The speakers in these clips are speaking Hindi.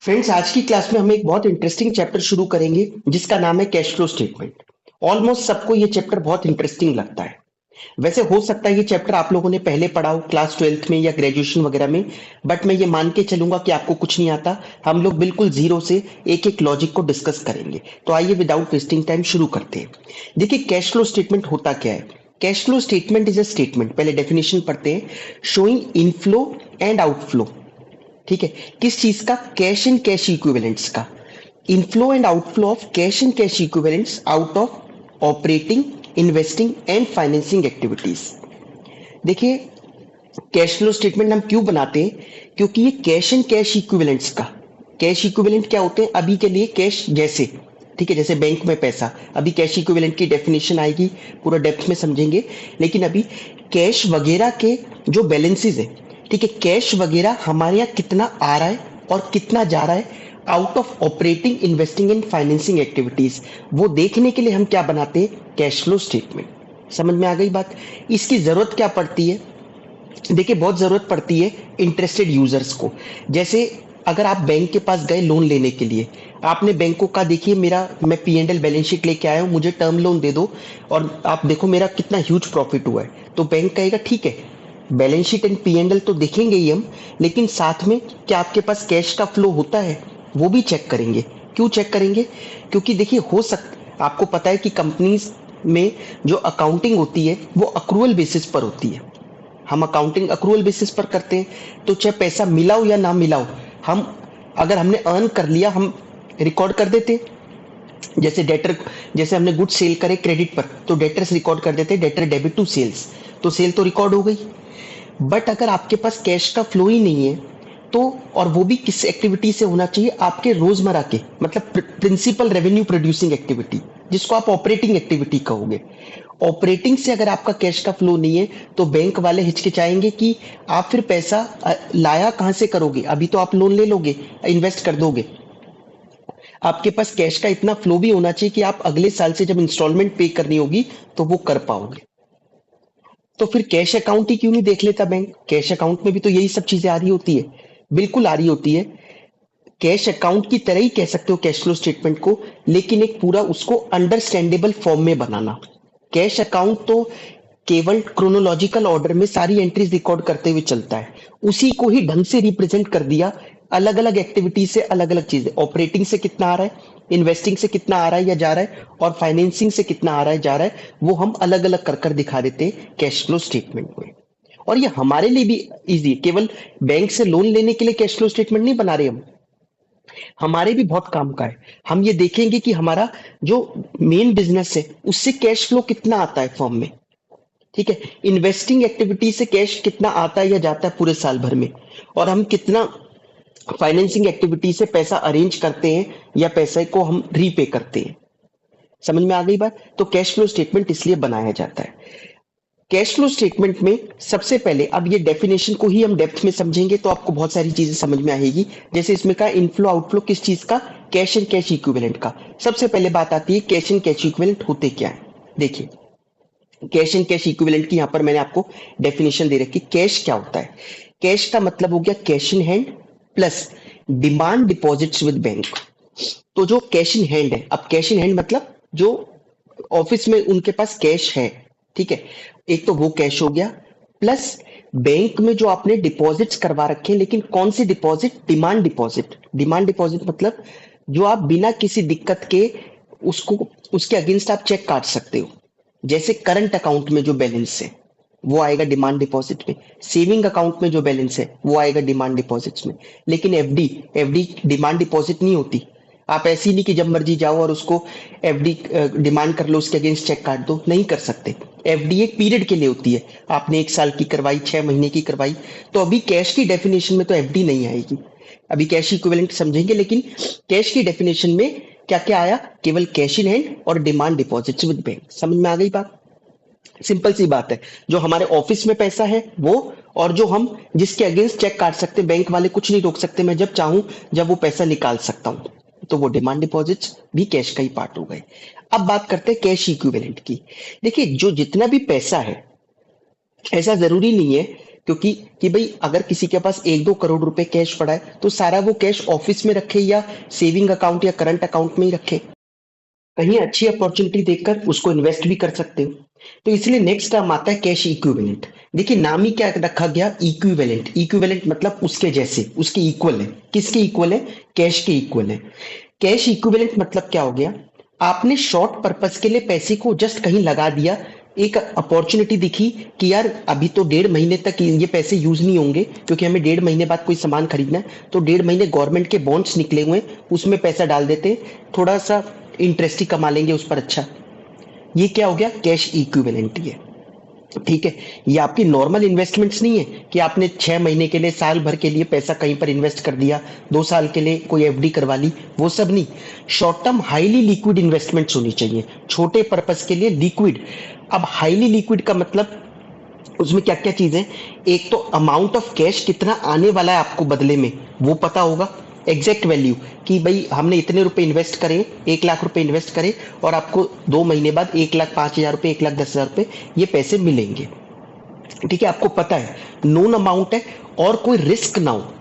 फ्रेंड्स, आज की क्लास में हम एक बहुत इंटरेस्टिंग चैप्टर शुरू करेंगे जिसका नाम है कैश फ्लो स्टेटमेंट। ऑलमोस्ट सबको ये चैप्टर बहुत इंटरेस्टिंग लगता है। वैसे हो सकता है ये चैप्टर आप लोगों ने पहले पढ़ा हो क्लास 12th में या ग्रेजुएशन वगैरह में, बट मैं ये मान के चलूंगा कि आपको कुछ नहीं आता। हम लोग बिल्कुल जीरो से एक एक लॉजिक को डिस्कस करेंगे। तो आइए विदाउट वेस्टिंग टाइम शुरू करते हैं। देखिए, कैश फ्लो स्टेटमेंट होता क्या है। Cash flow statement is a statement, पहले डेफिनेशन पढ़ते हैं। Showing inflow and outflow. ठीक है। किस चीज का? कैश एंड कैश इक्विवेलेंट्स का। Inflow and outflow of cash and cash equivalents out of operating, investing and financing activities. देखिए, कैश फ्लो स्टेटमेंट हम क्यों बनाते हैं? क्योंकि ये कैश एंड कैश इक्विवेलेंट्स का। कैश इक्विवेलेंट क्या होते हैं? अभी के लिए कैश जैसे, ठीक है, जैसे बैंक में पैसा। अभी कैश इक्विवेलेंट की डेफिनेशन आएगी, पूरा डेप्थ में समझेंगे। लेकिन अभी कैश वगैरह के जो बैलेंसेस है, ठीक है, कैश वगैरह हमारे यहाँ कितना आ रहा है और कितना जा रहा है out of operating, investing and financing activities, वो देखने के लिए हम क्या बनाते हैं? Cash flow statement. समझ में आ गई बात? इसकी जरूरत क्या पड़ती है? देखिए, बहुत जरूरत पड़ती है इंटरेस्टेड यूजर्स को। जैसे अगर आप बैंक के पास गए लोन लेने के लिए, आपने बैंक को कहा देखिए मेरा, मैं P and L balance sheet लेके आया हूँ, मुझे टर्म लोन दे दो और आप देखो मेरा कितना ह्यूज प्रॉफिट हुआ है। तो बैंक कहेगा ठीक है, balance sheet and P and L तो देखेंगे ही हम, लेकिन साथ में क्या आपके पास कैश का फ्लो होता है वो भी चेक करेंगे। क्यों चेक करेंगे? क्योंकि देखिए, हो सकता, आपको पता है कि कंपनीज में जो अकाउंटिंग होती है वो अक्रूवल बेसिस पर होती है। हम अकाउंटिंग अक्रूवल बेसिस पर करते हैं। तो चाहे पैसा मिला हो या ना मिला हो, हम, अगर हमने अर्न कर लिया, हम रिकॉर्ड कर देते हैं। जैसे डेटर, जैसे हमने गुड सेल करे क्रेडिट पर, तो डेटर्स रिकॉर्ड कर देते हैं, डेटर डेबिट टू सेल्स, तो सेल तो रिकॉर्ड हो गई। बट अगर आपके पास कैश का फ्लो ही नहीं है, तो, और वो भी किस एक्टिविटी से होना चाहिए? आपके रोजमर्रा के, मतलब प्रिंसिपल रेवेन्यू प्रोड्यूसिंग एक्टिविटी, जिसको आप ऑपरेटिंग एक्टिविटी कहोगे। ऑपरेटिंग से अगर आपका कैश का फ्लो नहीं है, तो बैंक वाले हिचकिचाएंगे कि आप फिर पैसा लाया कहां से करोगे? अभी तो आप लोन ले लोगे, इन्वेस्ट कर दोगे। आपके पास कैश का इतना फ्लो भी होना चाहिए कि आप अगले साल से जब इंस्टॉलमेंट पे करनी होगी तो वो कर पाओगे। तो फिर कैश अकाउंट ही क्यों नहीं देख लेता बैंक? कैश अकाउंट में भी तो यही सब चीजें आ रही होती है। बिल्कुल आ रही होती है। कैश अकाउंट की तरह ही कह सकते हो कैश फ्लो स्टेटमेंट को, लेकिन एक पूरा उसको अंडरस्टैंडेबल फॉर्म में बनाना। कैश अकाउंट तो केवल क्रोनोलॉजिकल ऑर्डर में सारी एंट्रीज रिकॉर्ड करते हुए चलता है। उसी को ही ढंग से रिप्रेजेंट कर दिया। अलग अलग एक्टिविटी से अलग अलग चीजें, ऑपरेटिंग से कितना आ रहा है, इन्वेस्टिंग से कितना आ रहा है या जा रहा है, और फाइनेंसिंग से कितना आ रहा है जा रहा है, वो हम अलग अलग कर कर दिखा देते हैं कैश फ्लो स्टेटमेंट में। और ये हमारे लिए भी इजी है। केवल बैंक से लोन लेने के लिए कैश फ्लो स्टेटमेंट नहीं बना रहे हम, हमारे भी बहुत काम का है। हम ये देखेंगे कि हमारा जो मेन बिजनेस है उससे कैश फ्लो कितना आता है फर्म में। ठीक है। इन्वेस्टिंग एक्टिविटी से कैश कितना आता है या जाता है पूरे साल भर में, और हम कितना फाइनेंसिंग एक्टिविटी से पैसा अरेंज करते हैं या पैसे को हम रीपे करते हैं। समझ में आ गई बात? तो कैश फ्लो स्टेटमेंट इसलिए बनाया जाता है। कैश फ्लो स्टेटमेंट में सबसे पहले, अब ये डेफिनेशन को ही हम डेप्थ में समझेंगे तो आपको बहुत सारी चीजें समझ में आएगी। जैसे इसमें का इनफ्लो आउटफ्लो किस चीज का? कैश एंड कैश इक्विवेलेंट का। सबसे पहले बात आती है कैश एंड कैश इक्विवेलेंट होते क्या है। देखिए, कैश एंड कैश इक्विवेलेंट की यहां पर मैंने आपको डेफिनेशन दे रखी। कैश क्या होता है? कैश का मतलब हो गया cash in hand plus demand deposits with bank. तो जो कैश इन हैंड है, अब कैश इन हैंड मतलब जो ऑफिस में उनके पास कैश है, ठीक है, एक तो वो कैश हो गया, प्लस बैंक में जो आपने डिपॉजिट्स करवा रखे हैं, लेकिन कौन सी deposit? Demand deposit. Demand deposit मतलब जो आप बिना किसी दिक्कत के उसको, उसके अगेंस्ट आप चेक काट सकते हो। जैसे करंट अकाउंट में जो बैलेंस है वो आएगा डिमांड डिपॉजिट में, सेविंग अकाउंट में जो बैलेंस है वो आएगा डिमांड डिपॉजिट्स में। लेकिन एफडी, एफडी डिमांड डिपॉजिट नहीं होती। आप ऐसी नहीं कि जब मर्जी जाओ और उसको एफडी डिमांड कर लो, उसके अगेंस्ट चेक काट दो, नहीं कर सकते। एफडी एक पीरियड के लिए होती है। आपने एक साल की करवाई, 6 महीने की करवाई, तो अभी कैश की डेफिनेशन में तो एफडी नहीं आएगी। अभी कैश इक्विवेलेंट समझेंगे, लेकिन कैश की डेफिनेशन में क्या क्या आया? केवल कैश इन हैंड और डिमांड डिपॉजिट्स विद बैंक। समझ में आ गई बात? सिंपल सी बात है। जो हमारे ऑफिस में पैसा है वो, और जो हम जिसके अगेंस्ट चेक काट सकते हैं, बैंक वाले कुछ नहीं रोक सकते, मैं जब चाहूं जब वो पैसा निकाल सकता हूं, तो वो डिमांड डिपॉजिट्स भी कैश का ही पार्ट हो गए। अब बात करते हैं कैश इक्विवेलेंट की। देखिए, जो जितना भी पैसा है, ऐसा जरूरी नहीं है क्योंकि कि भाई अगर किसी के पास 1-2 करोड़ रुपए कैश पड़ा है तो सारा वो कैश ऑफिस में रखे या सेविंग अकाउंट या करंट अकाउंट में ही रखे, कहीं अच्छी अपॉर्चुनिटी देखकर उसको इन्वेस्ट भी कर सकते हो। तो इसलिए नेक्स्ट टर्म आता है कैश इक्विवेलेंट। देखिए नाम ही क्या रखा गया, इक्विवेलेंट। इक्विवेलेंट मतलब उसके जैसे, उसके इक्वल है। किसके इक्वल है? कैश के इक्वल है। कैश इक्विवेलेंट मतलब क्या हो गया, आपने शॉर्ट पर्पस के लिए पैसे को जस्ट कहीं लगा दिया, एक अपॉर्चुनिटी दिखी कि यार अभी तो 1.5 महीने तक ये पैसे यूज नहीं होंगे क्योंकि हमें 1.5 महीने बाद कोई सामान खरीदना है, तो 1.5 महीने गवर्नमेंट के बॉन्ड्स निकले हुए हैं उसमें पैसा डाल देते हैं, थोड़ा सा इंटरेस्ट ही कमा लेंगे उस पर अच्छा। ये क्या हो गया, कैश इक्विवेलेंट ही है। ठीक है, ये आपकी नॉर्मल इन्वेस्टमेंट्स नहीं है कि आपने 6 महीने के लिए, साल भर के लिए पैसा कहीं पर इन्वेस्ट कर दिया, 2 साल के लिए कोई एफडी करवा ली, वो सब नहीं। Short term highly liquid investments होनी चाहिए, छोटे पर्पस के लिए लिक्विड। अब हाईली लिक्विड का मतलब उसमें क्या क्या चीजें, एक तो अमाउंट ऑफ कैश कितना आने वाला है आपको बदले में वो पता होगा, एग्जैक्ट वैल्यू कि भाई हमने इतने रुपए इन्वेस्ट करें, 1 लाख रुपए इन्वेस्ट करें और आपको 2 महीने बाद 1,05,000 रुपए, 1,10,000 रुपए ये पैसे मिलेंगे। ठीक है, आपको पता है नोन अमाउंट है और कोई रिस्क ना हो,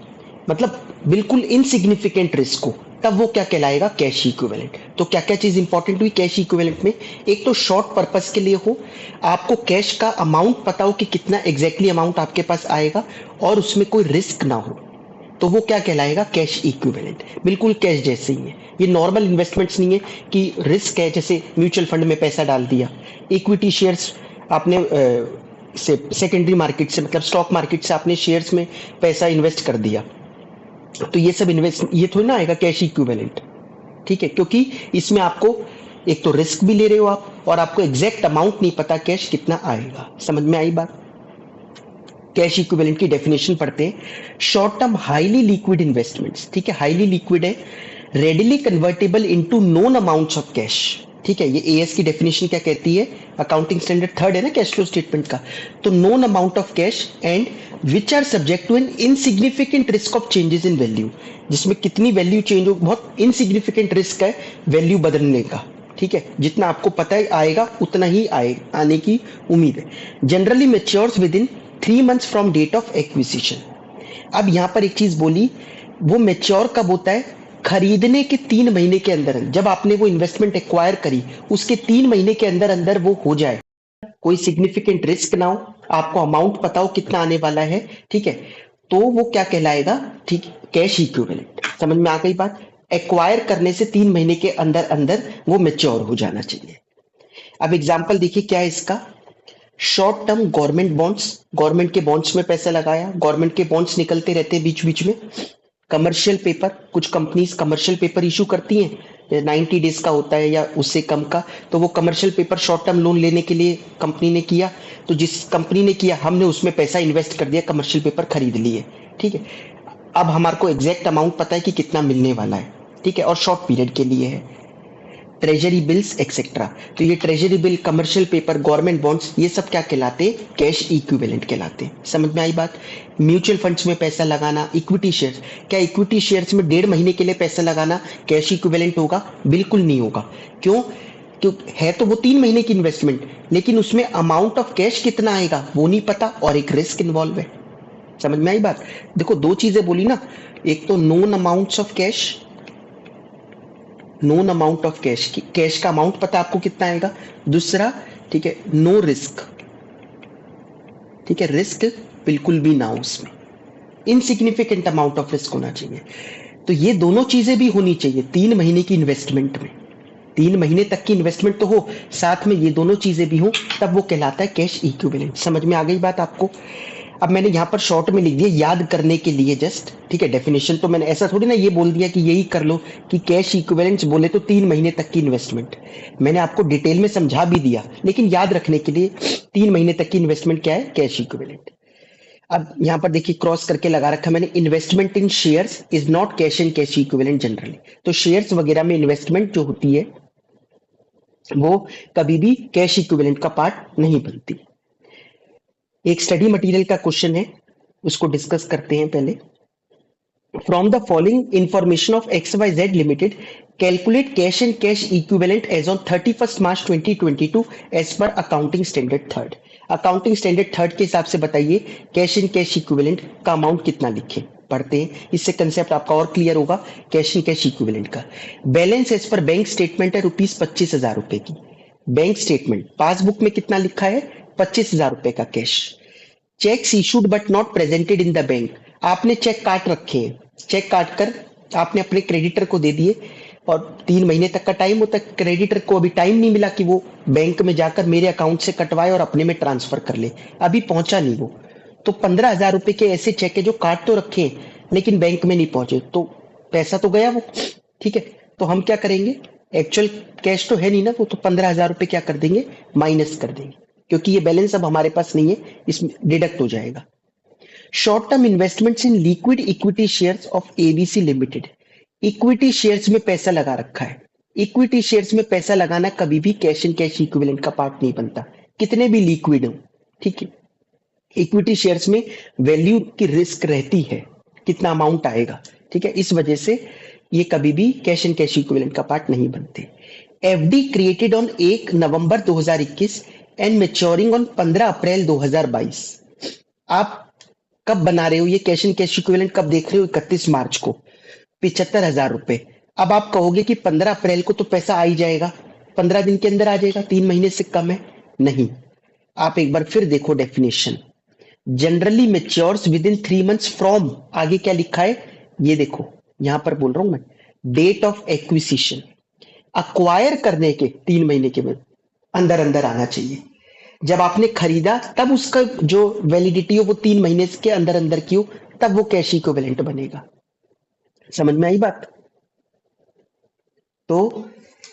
मतलब बिल्कुल इनसिग्निफिकेंट रिस्क हो, तब वो क्या कहलाएगा, कैश इक्विवेलेंट। तो क्या क्या चीज इंपॉर्टेंट हुई कैश इक्विवेलेंट में, एक तो शॉर्ट पर्पस के लिए हो, आपको कैश का अमाउंट पता हो कि कितना एग्जैक्टली अमाउंट आपके पास आएगा और उसमें कोई रिस्क ना हो, तो वो क्या कहलाएगा, कैश इक्विवेलेंट। बिल्कुल कैश जैसे ही है, ये नॉर्मल इन्वेस्टमेंट्स नहीं है कि रिस्क है, जैसे म्यूचुअल फंड में पैसा डाल दिया, इक्विटी शेयर्स आपने से सेकेंडरी मार्केट से मतलब स्टॉक मार्केट से आपने शेयर्स में पैसा इन्वेस्ट कर दिया, तो ये सब इन्वेस्ट, ये थोड़ी ना आएगा कैश इक्विवेलेंट। ठीक है, क्योंकि इसमें आपको एक तो रिस्क भी ले रहे हो आप और आपको एग्जैक्ट अमाउंट नहीं पता कैश कितना आएगा। समझ में आई बात? कैश इक्विवेलेंट की डेफिनेशन पढ़ते हैं, short term highly liquid investments. ठीक है, हाईली लिक्विड है, readily convertible into known amounts of cash. ठीक है, ये एएस की डेफिनेशन क्या कहती है, अकाउंटिंग स्टैंडर्ड 3 है ना कैश फ्लो स्टेटमेंट का, तो known amount of cash and which are subject to an insignificant risk of changes in value, जिसमें कितनी वैल्यू चेंज हो, बहुत इनसिग्निफिकेंट रिस्क है वैल्यू बदलने का। ठीक है, जितना आपको पता है आएगा उतना ही आने की उम्मीद है। Generally matures within 3 months from date of acquisition. अब यहां पर एक चीज बोली, वो मेच्योर कब होता है, खरीदने के 3 महीने के अंदर, जब आपने वो इन्वेस्टमेंट एक्वायर करी उसके 3 महीने के अंदर अंदर वो हो जाए, कोई सिग्निफिकेंट रिस्क ना हो, आपको अमाउंट पता हो कितना आने वाला है। ठीक है, तो वो क्या कहलाएगा, ठीक, कैश इक्विवेलेंट। समझ में आ गई बात? एक्वायर करने से 3 महीने के अंदर अंदर वो मेच्योर हो जाना चाहिए। अब एग्जाम्पल देखिए क्या है इसका, short term government bonds, government के बॉन्ड्स में पैसा लगाया, गवर्नमेंट के बॉन्ड्स निकलते रहते हैं बीच बीच में। कमर्शियल पेपर, कुछ कंपनीज कमर्शियल पेपर इशू करती हैं, 90 डेज का होता है या उससे कम का, तो वो commercial paper short term loan लेने के लिए कंपनी ने किया, तो जिस कंपनी ने किया हमने उसमें पैसा इन्वेस्ट कर दिया, कमर्शियल पेपर खरीद लिए। ठीक है, अब हमारे को एग्जैक्ट अमाउंट पता है कि कितना मिलने वाला है। ठीक है, और शॉर्ट पीरियड के लिए है। ट्रेजरी बिल्स एक्सेट्रा, तो ये treasury bill, commercial paper, government bonds, ये सब क्या कहलाते, कैश इक्विवेलेंट कहलाते। समझ में आई बात? म्यूचुअल फंड्स में पैसा लगाना, इक्विटी शेयर्स, क्या इक्विटी शेयर्स में 1.5 महीने के लिए पैसा लगाना कैश इक्विवेलेंट होगा? बिल्कुल नहीं होगा। क्यों? क्यों है तो वो 3 महीने की इन्वेस्टमेंट, लेकिन उसमें अमाउंट ऑफ कैश कितना आएगा वो नहीं पता और एक रिस्क इन्वॉल्व है। समझ में आई बात? देखो दो चीजें बोली ना, एक तो known amounts of cash, known amount of cash, cash का अमाउंट पता आपको कितना आएगा, दूसरा ठीक है नो रिस्क। ठीक है, रिस्क बिल्कुल भी ना हो उसमें, इनसिग्निफिकेंट अमाउंट ऑफ रिस्क होना चाहिए। तो ये दोनों चीजें भी होनी चाहिए 3 महीने की इन्वेस्टमेंट में, 3 महीने तक की इन्वेस्टमेंट तो हो, साथ में ये दोनों चीजें भी हो, तब वो कहलाता है कैश इक्विवेलेंट। समझ में आ गई बात आपको? अब मैंने यहाँ पर शॉर्ट में लिख दिया याद करने के लिए जस्ट। ठीक है, डेफिनेशन तो मैंने ऐसा थोड़ी ना ये बोल दिया कि यही कर लो कि कैश इक्विवेलेंट्स बोले तो 3 महीने तक की इन्वेस्टमेंट, मैंने आपको डिटेल में समझा भी दिया, लेकिन याद रखने के लिए 3 महीने तक की इन्वेस्टमेंट क्या है, कैश इक्विवेलेंट। अब यहाँ पर देखिए क्रॉस करके लगा रखा मैंने, investment in shares is not cash and cash equivalent generally. तो शेयर्स वगैरह में इन्वेस्टमेंट जो होती है वो कभी भी कैश इक्विवेलेंट का पार्ट नहीं बनती। एक स्टडी मटेरियल का क्वेश्चन है, उसको डिस्कस करते हैं पहले। From the following information of XYZ limited calculate cash and cash equivalent as on 31 March 2022 as per accounting standard 3rd। Accounting standard third के हिसाब से बताइए कैश इन कैश इक्विवेलेंट का अमाउंट कितना लिखें। पढ़ते हैं, इससे कंसेप्ट आपका और क्लियर होगा कैश इन कैश इक्विवेलेंट का। Balance as per bank statement है ₹25,000 की। बैंक स्टेटमेंट पासबुक में कितना लिखा है? ₹25,000 का cash. Cheques issued but not presented in the bank, आपने चेक काट रखे हैं, चेक काट कर आपने अपने क्रेडिटर को दे दिए और 3 महीने तक का टाइम होता है, क्रेडिटर को अभी टाइम नहीं मिला कि वो बैंक में जाकर मेरे अकाउंट से कटवाए और अपने में ट्रांसफर कर ले, अभी पहुंचा नहीं वो, तो ₹15,000 के ऐसे चेक है जो काट तो रखे हैं लेकिन बैंक में नहीं पहुंचे, तो पैसा तो गया वो। ठीक है, तो हम क्या करेंगे, एक्चुअल कैश तो है नहीं ना वो, तो ₹15,000 क्या कर देंगे, माइनस कर देंगे, क्योंकि ये बैलेंस अब हमारे पास नहीं है, इसमें डिडक्ट हो जाएगा। Short term investments in liquid equity shares of ABC limited, equity shares में पैसा लगा रखा है। इक्विटी शेयर्स में पैसा लगाना कभी भी कैश एंड कैश इक्विवेलेंट का पार्ट नहीं बनता, कितने भी लिक्विड हो। ठीक है, इक्विटी शेयर्स में वैल्यू की रिस्क रहती है, कितना अमाउंट आएगा। ठीक है, इस वजह से ये कभी भी कैश एंड कैश इक्विवेलेंट का पार्ट नहीं बनते। FD created on 1 November 2021 and maturing on 15 अप्रैल 2022, आप कब बना रहे हो ये कैश एंड कैश इक्विवेलेंट, कब देख रहे हो, 31 मार्च को, ₹75,000। अब आप कहोगे कि 15 अप्रैल को तो पैसा आ ही जाएगा, 15 दिन के अंदर आ जाएगा, 3 महीने से कम है, नहीं। आप एक बार फिर देखो definition, generally matures within 3 months from, आगे क्या लिखा है ये देखो, यहां पर बोल रहा हूं मैं, डेट ऑफ एक्विजिशन, अक्वायर करने के 3 महीने के अंदर अंदर आना चाहिए। जब आपने खरीदा तब उसका जो वैलिडिटी हो वो 3 महीने के अंदर अंदर की हो, तब वो कैश इक्विवेलेंट बनेगा। समझ में आई बात? तो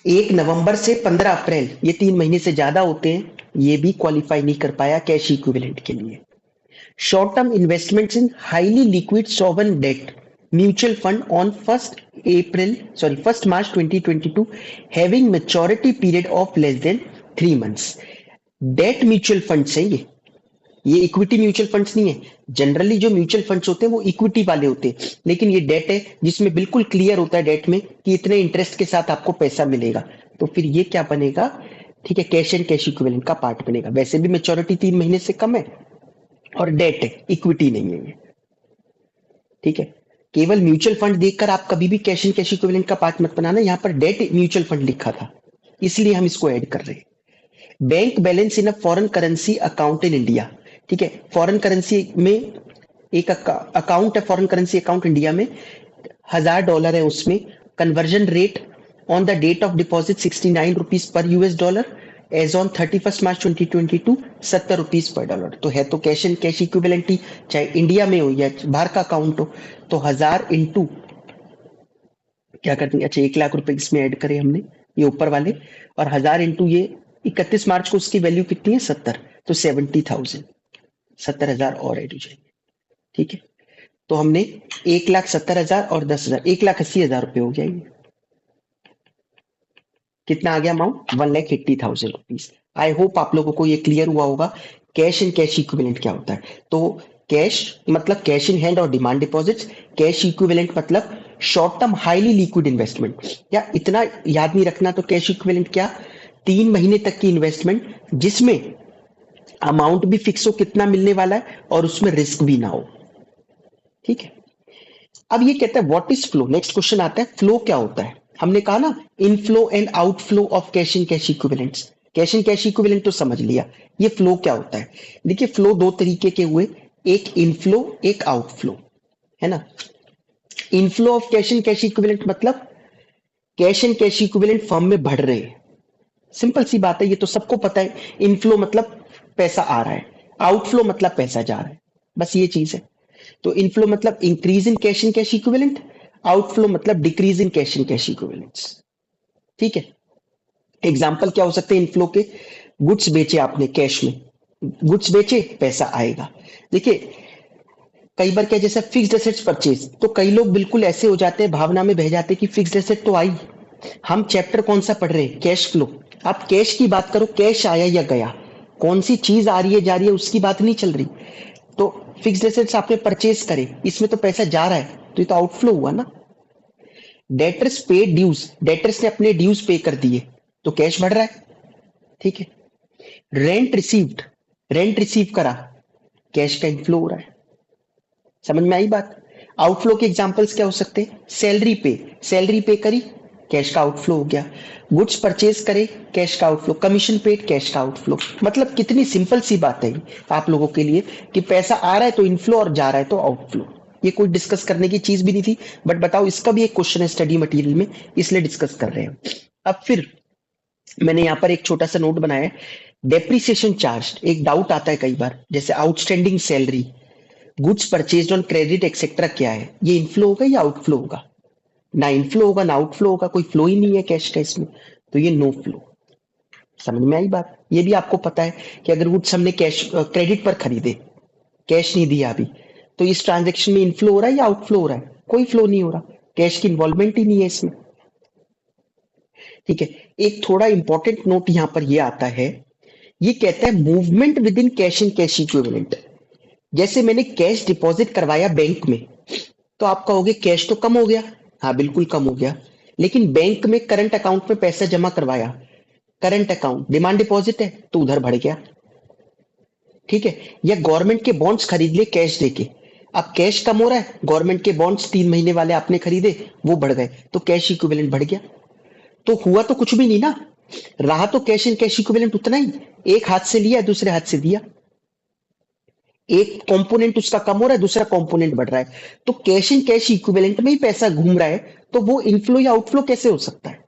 1 नवंबर से 15 अप्रैल ये 3 महीने से ज्यादा होते हैं, ये भी क्वालिफाई नहीं कर पाया कैश इक्विवेलेंट के लिए। Short term investments in highly liquid sovereign debt mutual fund on 1 March 2022 having maturity period of less than 3 months। Debt mutual funds हैं ये इक्विटी म्यूचुअल फंड्स नहीं है। जनरली जो म्यूचुअल फंड्स होते हैं वो इक्विटी वाले होते हैं, लेकिन ये डेट है जिसमें बिल्कुल क्लियर होता है डेट में कि इतने इंटरेस्ट के साथ आपको पैसा मिलेगा, तो फिर ये क्या बनेगा, ठीक है, कैश एंड कैश इक्विवेलेंट का पार्ट बनेगा। वैसे भी मेच्योरिटी 3 महीने से कम है और डेट है, इक्विटी नहीं है ये। ठीक है, केवल म्यूचुअल फंड देखकर आप कभी भी कैश एंड कैश इक्विवेलेंट का पार्ट मत बनाना, यहाँ पर डेट म्यूचुअल फंड लिखा था इसलिए हम इसको ऐड कर रहे हैं। Bank balance in a foreign currency account in India, ठीक है, फॉरेन करेंसी में एक अकाउंट है, फॉरेन करेंसी अकाउंट इंडिया में, $1,000 है, उसमें conversion rate on the date of deposit ₹69 per $, as on 31 March 2022 ₹70 पर $। तो है तो कैश एंड कैश इक्विवेलेंट ही, चाहे इंडिया में हो या बाहर का अकाउंट हो। तो 1000 इंटू क्या करते हैं, अच्छा 1,00,000 इसमें ऐड करे हमने ये ऊपर वाले, और 1000 इंटू ये 31 मार्च को उसकी वैल्यू कितनी है 70, तो 70,000, 70,000 और ऐड हो जाएंगे। ठीक है, तो हमने 1,70,000 और 10,000, ₹1,80,000 हो जाएंगे। कितना आ गया अमाउंट, ₹1,80,000। आई होप आप लोगों को ये क्लियर हुआ होगा कैश एंड कैश इक्विवेलेंट क्या होता है। तो कैश मतलब कैश इन हैंड और डिमांड डिपॉजिट्स, कैश इक्विवेलेंट मतलब short term highly liquid investment, या इतना याद नहीं रखना तो कैश इक्विवेलेंट क्या, 3 महीने तक की इन्वेस्टमेंट जिसमें अमाउंट भी फिक्स हो कितना मिलने वाला है और उसमें रिस्क भी ना हो। ठीक है, अब ये कहता है what is flow, next question आता है फ्लो क्या होता है। हमने कहा ना inflow and outflow of cash and cash equivalents, cash and cash equivalent तो समझ लिया, ये फ्लो क्या होता है। देखिए फ्लो दो तरीके के हुए, एक इनफ्लो एक आउटफ्लो, है ना। Inflow of cash and cash equivalent मतलब cash and cash equivalent firm में बढ़ रहे हैं, सिंपल सी बात है, ये तो सबको पता है। इनफ्लो मतलब पैसा आ रहा है, आउटफ्लो मतलब पैसा जा रहा है, बस ये चीज है। तो इनफ्लो मतलब increase in cash and cash equivalent, outflow मतलब decrease in cash and cash equivalents. ठीक है, एग्जांपल क्या हो सकते हैं इनफ्लो के, गुड्स बेचे आपने कैश में, गुड्स बेचे पैसा आएगा। देखिए कई बार क्या, जैसे फिक्स्ड एसेट्स परचेज, तो कई लोग बिल्कुल ऐसे हो जाते हैं, भावना में बह जाते हैं कि फिक्स्ड एसेट तो आई, हम चैप्टर कौन सा पढ़ रहे हैं, कैश फ्लो। आप कैश की बात करो, कैश आया या गया, कौन सी चीज आ रही है जा रही है उसकी बात नहीं चल रही। तो फिक्स्ड एसेट्स आपने परचेज करे, इसमें तो पैसा जा रहा है, तो ये तो आउटफ्लो हुआ ना। डेटर्स पे ड्यूज, डेटर्स ने अपने ड्यूज पे कर दिए तो कैश बढ़ रहा है। ठीक है, रेंट रिसीव्ड, रेंट रिसीव करा, कैश का इनफ्लो हो रहा है। समझ में आई बात? आउटफ्लो के एग्जांपल्स क्या हो सकते हैं? सैलरी पे करी, कैश का आउटफ्लो हो गया। गुड्स परचेज करे, कैश का आउटफ्लो। कमीशन पेड, कैश का आउटफ्लो। मतलब कितनी सिंपल सी बात है आप लोगों के लिए कि पैसा आ रहा है तो इनफ्लो और जा रहा है तो आउटफ्लो। ये कोई डिस्कस करने की चीज भी नहीं थी, बट बताओ इसका भी एक क्वेश्चन है स्टडी मटेरियल में, इसलिए डिस्कस कर रहे हैं। अब फिर मैंने यहाँ पर एक छोटा सा नोट बनाया है, डेप्रिसिएशन चार्ज। एक डाउट आता है कई बार, जैसे outstanding salary, goods purchased on credit etcetera क्या है, ये इनफ्लो होगा या आउटफ्लो होगा? ना इनफ्लो होगा ना आउटफ्लो होगा, कोई फ्लो ही नहीं है कैश का इसमें, तो ये नो फ्लो। समझ में आई बात? ये भी आपको पता है कि अगर गुड्स हमने कैश क्रेडिट पर खरीदे, कैश नहीं दिया अभी, तो इस ट्रांजेक्शन में इनफ्लो हो रहा है या आउटफ्लो हो रहा है? कोई फ्लो नहीं हो रहा, कैश की इन्वॉल्वमेंट ही नहीं है इसमें। ठीक है, एक थोड़ा इंपॉर्टेंट नोट यहां पर ये आता है, ये कहता है movement with in cash and cash equivalent. जैसे मैंने कैश डिपॉजिट करवाया बैंक में, तो आप कहोगे कैश तो कम हो गया। हाँ बिल्कुल कम हो गया, लेकिन बैंक में करंट अकाउंट में पैसा जमा करवाया, करंट अकाउंट डिमांड डिपॉजिट है तो उधर बढ़ गया। ठीक है, या गवर्नमेंट के बॉन्ड्स खरीद लिए कैश देके, अब कैश कम हो रहा है, गवर्नमेंट के बॉन्ड्स 3 महीने वाले आपने खरीदे, वो बढ़ गए, तो कैश इक्विवेलेंट बढ़ गया। तो हुआ तो कुछ भी नहीं ना, रहा तो कैश एंड कैश इक्विवेलेंट उतना ही, एक हाथ से लिया दूसरे हाथ से दिया, एक कंपोनेंट उसका कम हो रहा है दूसरा कंपोनेंट बढ़ रहा है, तो कैश एंड कैश इक्विवेलेंट में ही पैसा घूम रहा है, तो वो इनफ्लो या आउटफ्लो कैसे हो सकता है?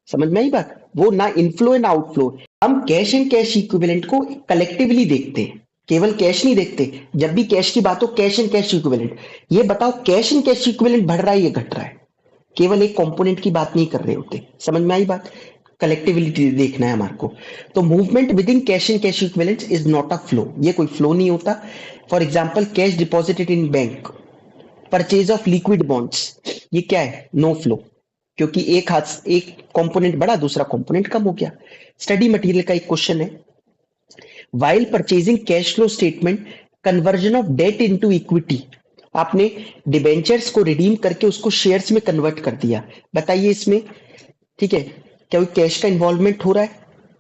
समझ में आई बात? वो ना इनफ्लो है ना आउटफ्लो। हम कैश एंड कैश इक्विवेलेंट को कलेक्टिवली देखते हैं, केवल कैश नहीं देखते। जब भी कैश की बात हो, कैश एंड कैश इक्विवेलेंट, ये बताओ कैश एंड कैश इक्विवेलेंट बढ़ रहा है या घट रहा है? केवल एक कंपोनेंट की बात नहीं कर रहे होते। समझ में आई बात? कलेक्टिविटी देखना है हमारे को। तो movement with in cash and cash equivalent is not a flow, ये कोई फ्लो नहीं होता। For example cash deposited in bank, purchase of liquid bonds, ये क्या है? नो फ्लो, क्योंकि एक कंपोनेंट बढ़ा दूसरा कंपोनेंट कम हो गया। स्टडी मटेरियल का एक क्वेश्चन है, while purchasing cash flow statement, conversion of debt into equity, आपने डिबेंचर्स को रिडीम करके उसको शेयर्स में कन्वर्ट कर दिया, बताइए इसमें, ठीक है, क्या कोई कैश का इन्वॉल्वमेंट हो रहा है?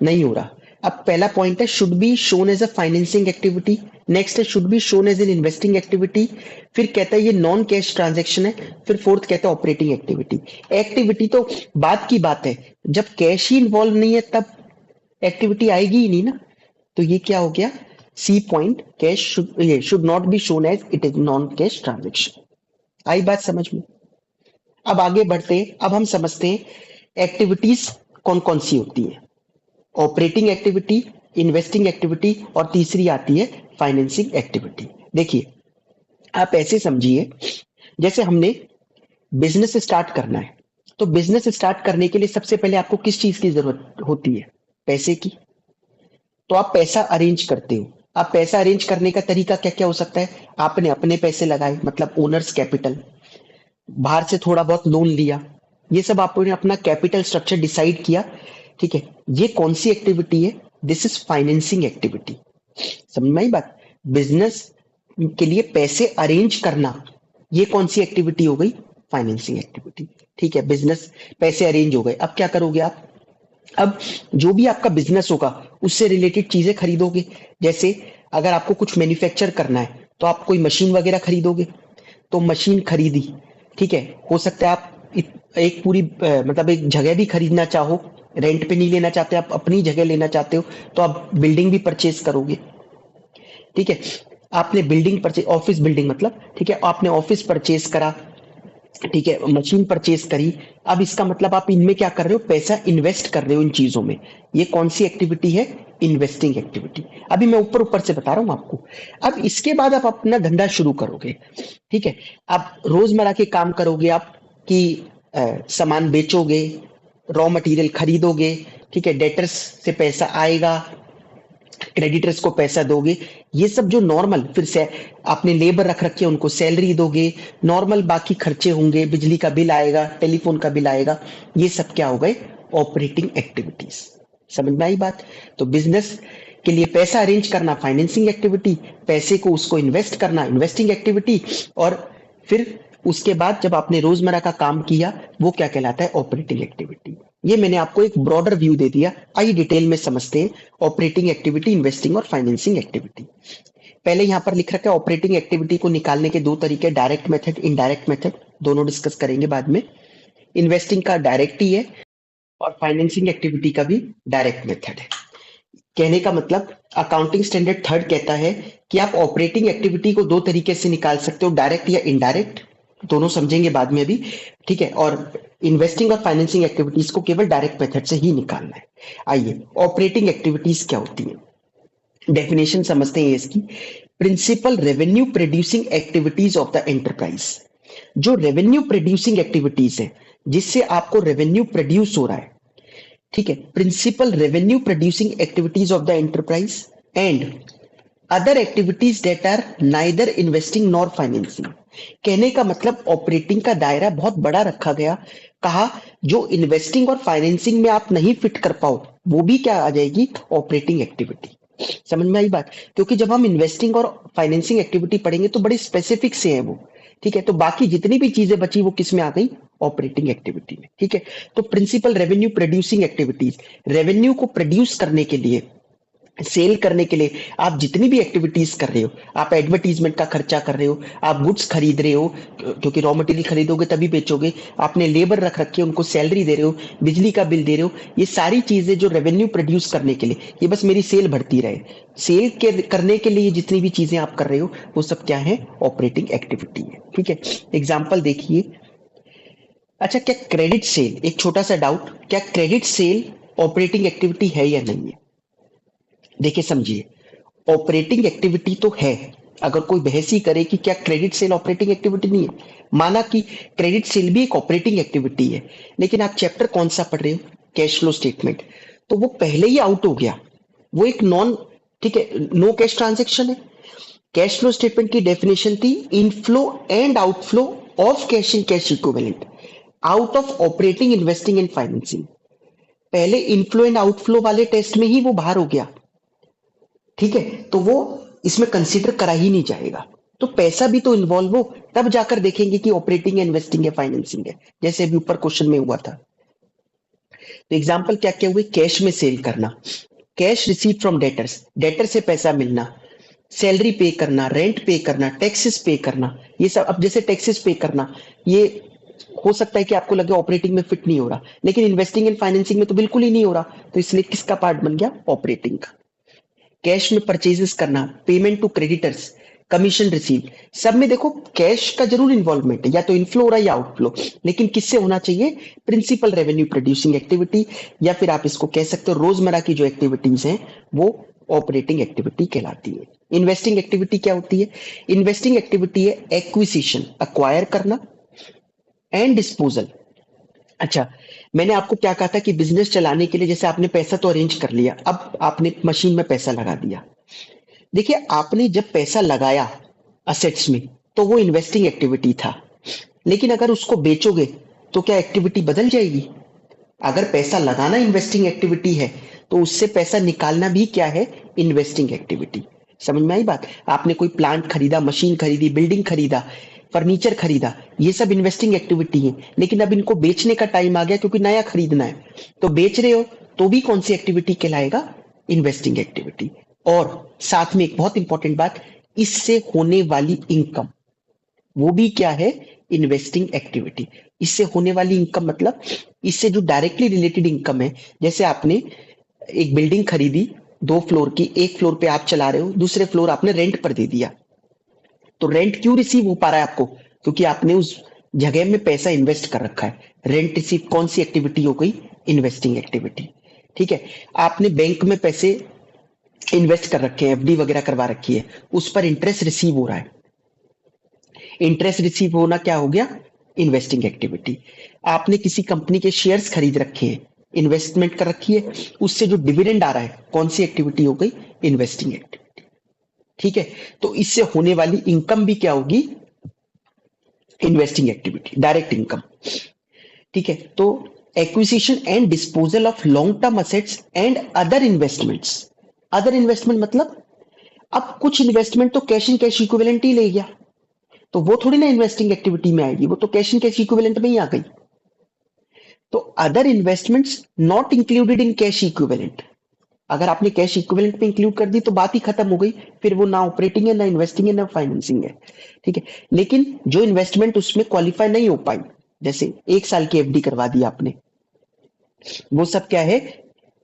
नहीं हो रहा। अब पहला पॉइंट है should be shown as a financing activity, next है should be shown as an investing activity, फिर कहता है ये नॉन कैश ट्रांजेक्शन है, फिर फोर्थ कहता है ऑपरेटिंग एक्टिविटी। एक्टिविटी तो बाद की बात है, जब कैश ही इन्वॉल्व नहीं है तब एक्टिविटी आएगी ही नहीं ना। तो ये क्या हो गया? C point, cash should not be shown as it is non cash transaction. आई बात समझ में? अब आगे बढ़ते हैं, अब हम समझते हैं एक्टिविटीज कौन कौन सी होती है। ऑपरेटिंग एक्टिविटी, इन्वेस्टिंग एक्टिविटी और तीसरी आती है फाइनेंसिंग एक्टिविटी। देखिए, आप ऐसे समझिए जैसे हमने बिजनेस स्टार्ट करना है, तो बिजनेस स्टार्ट करने के लिए सबसे पहले आपको किस चीज की जरूरत होती है? पैसे की। तो आप पैसा अरेंज करते हो। आप पैसा अरेंज करने का तरीका क्या क्या हो सकता है? आपने अपने पैसे लगाए, मतलब ओनर्स कैपिटल, बाहर से थोड़ा बहुत लोन लिया, ये सब आपने अपना कैपिटल स्ट्रक्चर डिसाइड किया। ठीक है, ये कौन सी एक्टिविटी है? This is financing activity. समझ में आई बात? बिजनेस के लिए पैसे अरेंज करना, ये कौन सी एक्टिविटी हो गई? Financing activity. ठीक है, बिजनेस पैसे अरेंज हो गए, अब क्या करोगे आप? अब जो भी आपका बिजनेस होगा उससे रिलेटेड चीजें खरीदोगे। जैसे अगर आपको कुछ मैन्युफैक्चर करना है तो आप कोई मशीन वगैरह खरीदोगे, तो मशीन खरीदी, ठीक है, हो सकता है आप एक पूरी मतलब एक जगह भी खरीदना चाहो, रेंट पे नहीं लेना चाहते, आप अपनी जगह लेना चाहते हो, तो आप बिल्डिंग भी परचेज करोगे। ठीक है, आपने बिल्डिंग परचेज, ऑफिस बिल्डिंग मतलब, ठीक है, आपने ऑफिस परचेज करा, ठीक है, मशीन परचेज करी। अब इसका मतलब आप इनमें क्या कर रहे हो? पैसा इन्वेस्ट कर रहे हो इन चीजों में। ये कौन सी एक्टिविटी है? Investing activity. अभी मैं ऊपर ऊपर से बता रहा हूं आपको। अब इसके बाद आप अपना धंधा शुरू करोगे, ठीक है, आप रोजमर्रा के काम करोगे, आप कि सामान बेचोगे, रॉ मटेरियल खरीदोगे, ठीक है, डेटर्स से पैसा आएगा, क्रेडिटर्स को पैसा दोगे, ये सब जो नॉर्मल, फिर से आपने लेबर रख रखे उनको सैलरी दोगे, नॉर्मल बाकी खर्चे होंगे, बिजली का बिल आएगा, टेलीफोन का बिल आएगा, ये सब क्या हो गए? Operating activities. समझ में आई बात? तो बिजनेस के लिए पैसा अरेंज करना फाइनेंसिंग एक्टिविटी, पैसे को उसको इन्वेस्ट करना इन्वेस्टिंग एक्टिविटी, और फिर उसके बाद जब आपने रोजमर्रा का काम किया वो क्या कहलाता है? Operating activity. ये मैंने आपको एक ब्रॉडर व्यू दे दिया। आइए डिटेल में समझते हैं ऑपरेटिंग एक्टिविटी, इन्वेस्टिंग और फाइनेंसिंग एक्टिविटी। पहले यहाँ पर लिख रखा है ऑपरेटिंग एक्टिविटी को निकालने के दो तरीके, डायरेक्ट मेथड, इनडायरेक्ट मेथड, दोनों डिस्कस करेंगे बाद में। इन्वेस्टिंग का डायरेक्ट ही है और फाइनेंसिंग एक्टिविटी का भी डायरेक्ट मेथड है। कहने का मतलब अकाउंटिंग स्टैंडर्ड थर्ड कहता है कि आप ऑपरेटिंग एक्टिविटी को दो तरीके से निकाल सकते हो, डायरेक्ट या इनडायरेक्ट, दोनों समझेंगे बाद में अभी, ठीक है। और इन्वेस्टिंग और फाइनेंसिंग एक्टिविटीज को केवल डायरेक्ट मेथड से ही निकालना है। आइए ऑपरेटिंग एक्टिविटीज क्या होती है, डेफिनेशन समझते हैं इसकी। Principal revenue producing activities of the enterprise. जो रेवेन्यू प्रोड्यूसिंग एक्टिविटीज है, जिससे आपको रेवेन्यू प्रोड्यूस हो रहा है, ठीक है, principal revenue producing activities of the enterprise and other activities that are neither investing nor financing. कहने का मतलब ऑपरेटिंग का दायरा बहुत बड़ा रखा गया। कहा जो इन्वेस्टिंग और फाइनेंसिंग में आप नहीं फिट कर पाओ, वो भी क्या आ जाएगी, ऑपरेटिंग एक्टिविटी। समझ में आई बात? क्योंकि जब हम इन्वेस्टिंग और फाइनेंसिंग एक्टिविटी पढ़ेंगे तो बड़ी स्पेसिफिक से है वो, ठीक है। तो बाकी जितनी भी चीजें बची वो किस में आ गई, ऑपरेटिंग एक्टिविटी में, ठीक है। तो principal revenue producing activities, revenue को प्रोड्यूस करने के लिए, सेल करने के लिए आप जितनी भी एक्टिविटीज कर रहे हो, आप एडवर्टीजमेंट का खर्चा कर रहे हो, आप गुड्स खरीद रहे हो, क्योंकि रॉ मटेरियल खरीदोगे तभी बेचोगे, आपने लेबर रख रखी है उनको सैलरी दे रहे हो, बिजली का बिल दे रहे हो, ये सारी चीजें जो रेवेन्यू प्रोड्यूस करने के लिए, ये बस मेरी सेल बढ़ती रहे, सेल के करने के लिए जितनी भी चीजें आप कर रहे हो वो सब क्या है, ऑपरेटिंग एक्टिविटी है, ठीक है। एग्जाम्पल देखिए। अच्छा, क्या क्रेडिट सेल, एक छोटा सा डाउट, क्या क्रेडिट सेल ऑपरेटिंग एक्टिविटी है या नहीं है? देखिए समझिए, ऑपरेटिंग एक्टिविटी तो है। अगर कोई बहस ही करे कि क्या क्रेडिट सेल ऑपरेटिंग एक्टिविटी नहीं है, माना कि क्रेडिट सेल भी एक ऑपरेटिंग एक्टिविटी है, लेकिन आप चैप्टर कौन सा पढ़ रहे हो, कैश फ्लो स्टेटमेंट, तो वो पहले ही आउट हो गया, वो एक नॉन, ठीक है, नो कैश ट्रांजेक्शन है। कैश फ्लो स्टेटमेंट की डेफिनेशन थी inflow and outflow of cash and cash equivalent out of operating, investing and financing. पहले इनफ्लो एंड आउटफ्लो वाले टेस्ट में ही वो बाहर हो गया, ठीक है। तो वो इसमें कंसीडर करा ही नहीं जाएगा। तो पैसा भी तो इन्वॉल्व हो, तब जाकर देखेंगे कि ऑपरेटिंग है, इन्वेस्टिंग है, फाइनेंसिंग है, जैसे अभी ऊपर क्वेश्चन में हुआ था। तो एग्जाम्पल क्या क्या हुए, कैश में सेल करना, cash receive from debtors, debtor से पैसा मिलना, सैलरी पे करना, रेंट पे करना, टैक्सेस पे करना, ये सब। अब जैसे टैक्सेस पे करना, ये हो सकता है कि आपको लगे ऑपरेटिंग में फिट नहीं हो रहा, लेकिन इन्वेस्टिंग एंड फाइनेंसिंग में तो बिल्कुल ही नहीं हो रहा, तो इसलिए किसका पार्ट बन गया, ऑपरेटिंग का। कैश में परचेजेस करना, payment to creditors, commission receive, सब में देखो कैश का जरूर इन्वॉल्वमेंट है, या तो इनफ्लो हो रहा है या आउटफ्लो, लेकिन किससे होना चाहिए, प्रिंसिपल रेवेन्यू प्रोड्यूसिंग एक्टिविटी, या फिर आप इसको कह सकते हो रोजमर्रा की जो एक्टिविटीज हैं वो ऑपरेटिंग एक्टिविटी कहलाती है। इन्वेस्टिंग एक्टिविटी क्या होती है, इन्वेस्टिंग एक्टिविटी है एक्विजिशन, अक्वायर करना, एंड डिस्पोजल। अच्छा, मैंने आपको क्या कहा था कि बिजनेस चलाने के लिए जैसे आपने पैसा तो अरेंज कर लिया, अब आपने मशीन में पैसा लगा दिया। देखिए, आपने जब पैसा लगाया असेट्स में तो वो इन्वेस्टिंग एक्टिविटी था, लेकिन अगर उसको बेचोगे तो क्या एक्टिविटी बदल जाएगी? अगर पैसा लगाना इन्वेस्टिंग एक्टिविटी है तो उससे पैसा निकालना भी क्या है, इन्वेस्टिंग एक्टिविटी। समझ में आई बात? आपने कोई प्लांट खरीदा, मशीन खरीदी, बिल्डिंग खरीदा, फर्नीचर खरीदा, ये सब इन्वेस्टिंग एक्टिविटी है, लेकिन अब इनको बेचने का टाइम आ गया क्योंकि नया खरीदना है, तो बेच रहे हो तो भी कौन सी एक्टिविटी कहलाएगा, इन्वेस्टिंग एक्टिविटी। और साथ में एक बहुत इंपॉर्टेंट बात, इससे होने वाली इनकम, वो भी क्या है, इन्वेस्टिंग एक्टिविटी। इससे होने वाली इनकम मतलब इससे जो डायरेक्टली रिलेटेड इनकम है, जैसे आपने एक बिल्डिंग खरीदी 2 फ्लोर की, एक फ्लोर पे आप चला रहे हो, दूसरे फ्लोर आपने रेंट पर दे दिया, तो रेंट क्यों रिसीव हो पा रहा है आपको, क्योंकि आपने उस जगह में पैसा इन्वेस्ट कर रखा है। रेंट रिसीव कौन सी एक्टिविटी हो गई, इन्वेस्टिंग एक्टिविटी, ठीक है। आपने बैंक में पैसे इन्वेस्ट कर रखे हैं, एफडी वगैरह करवा रखी है, उस पर इंटरेस्ट रिसीव हो रहा है, इंटरेस्ट रिसीव होना क्या हो गया, इन्वेस्टिंग एक्टिविटी। आपने किसी कंपनी के शेयर्स खरीद रखे हैं, इन्वेस्टमेंट कर रखी है, उससे जो डिविडेंड आ रहा है कौन सी एक्टिविटी हो गई, इन्वेस्टिंग एक्टिविटी, ठीक है। तो इससे होने वाली इनकम भी क्या होगी, इन्वेस्टिंग एक्टिविटी, डायरेक्ट इनकम, ठीक है। तो acquisition and disposal of long term assets and other investments. Other investment मतलब अब कुछ इन्वेस्टमेंट तो कैश इन कैश इक्विवेलेंट ही ले गया, तो वो थोड़ी ना इन्वेस्टिंग एक्टिविटी में आएगी, वो तो कैश इन कैश इक्विवेलेंट में ही आ गई। तो other investments not included in cash equivalent. अगर आपने कैश इक्विवेलेंट में इंक्लूड कर दी तो बात ही खत्म हो गई, फिर वो ना ऑपरेटिंग है, ना इन्वेस्टिंग है, ना फाइनेंसिंग है। ठीक है, लेकिन जो इन्वेस्टमेंट उसमें क्वालिफाई नहीं हो पाई, जैसे 1 साल की एफडी करवा दी आपने, वो सब क्या है,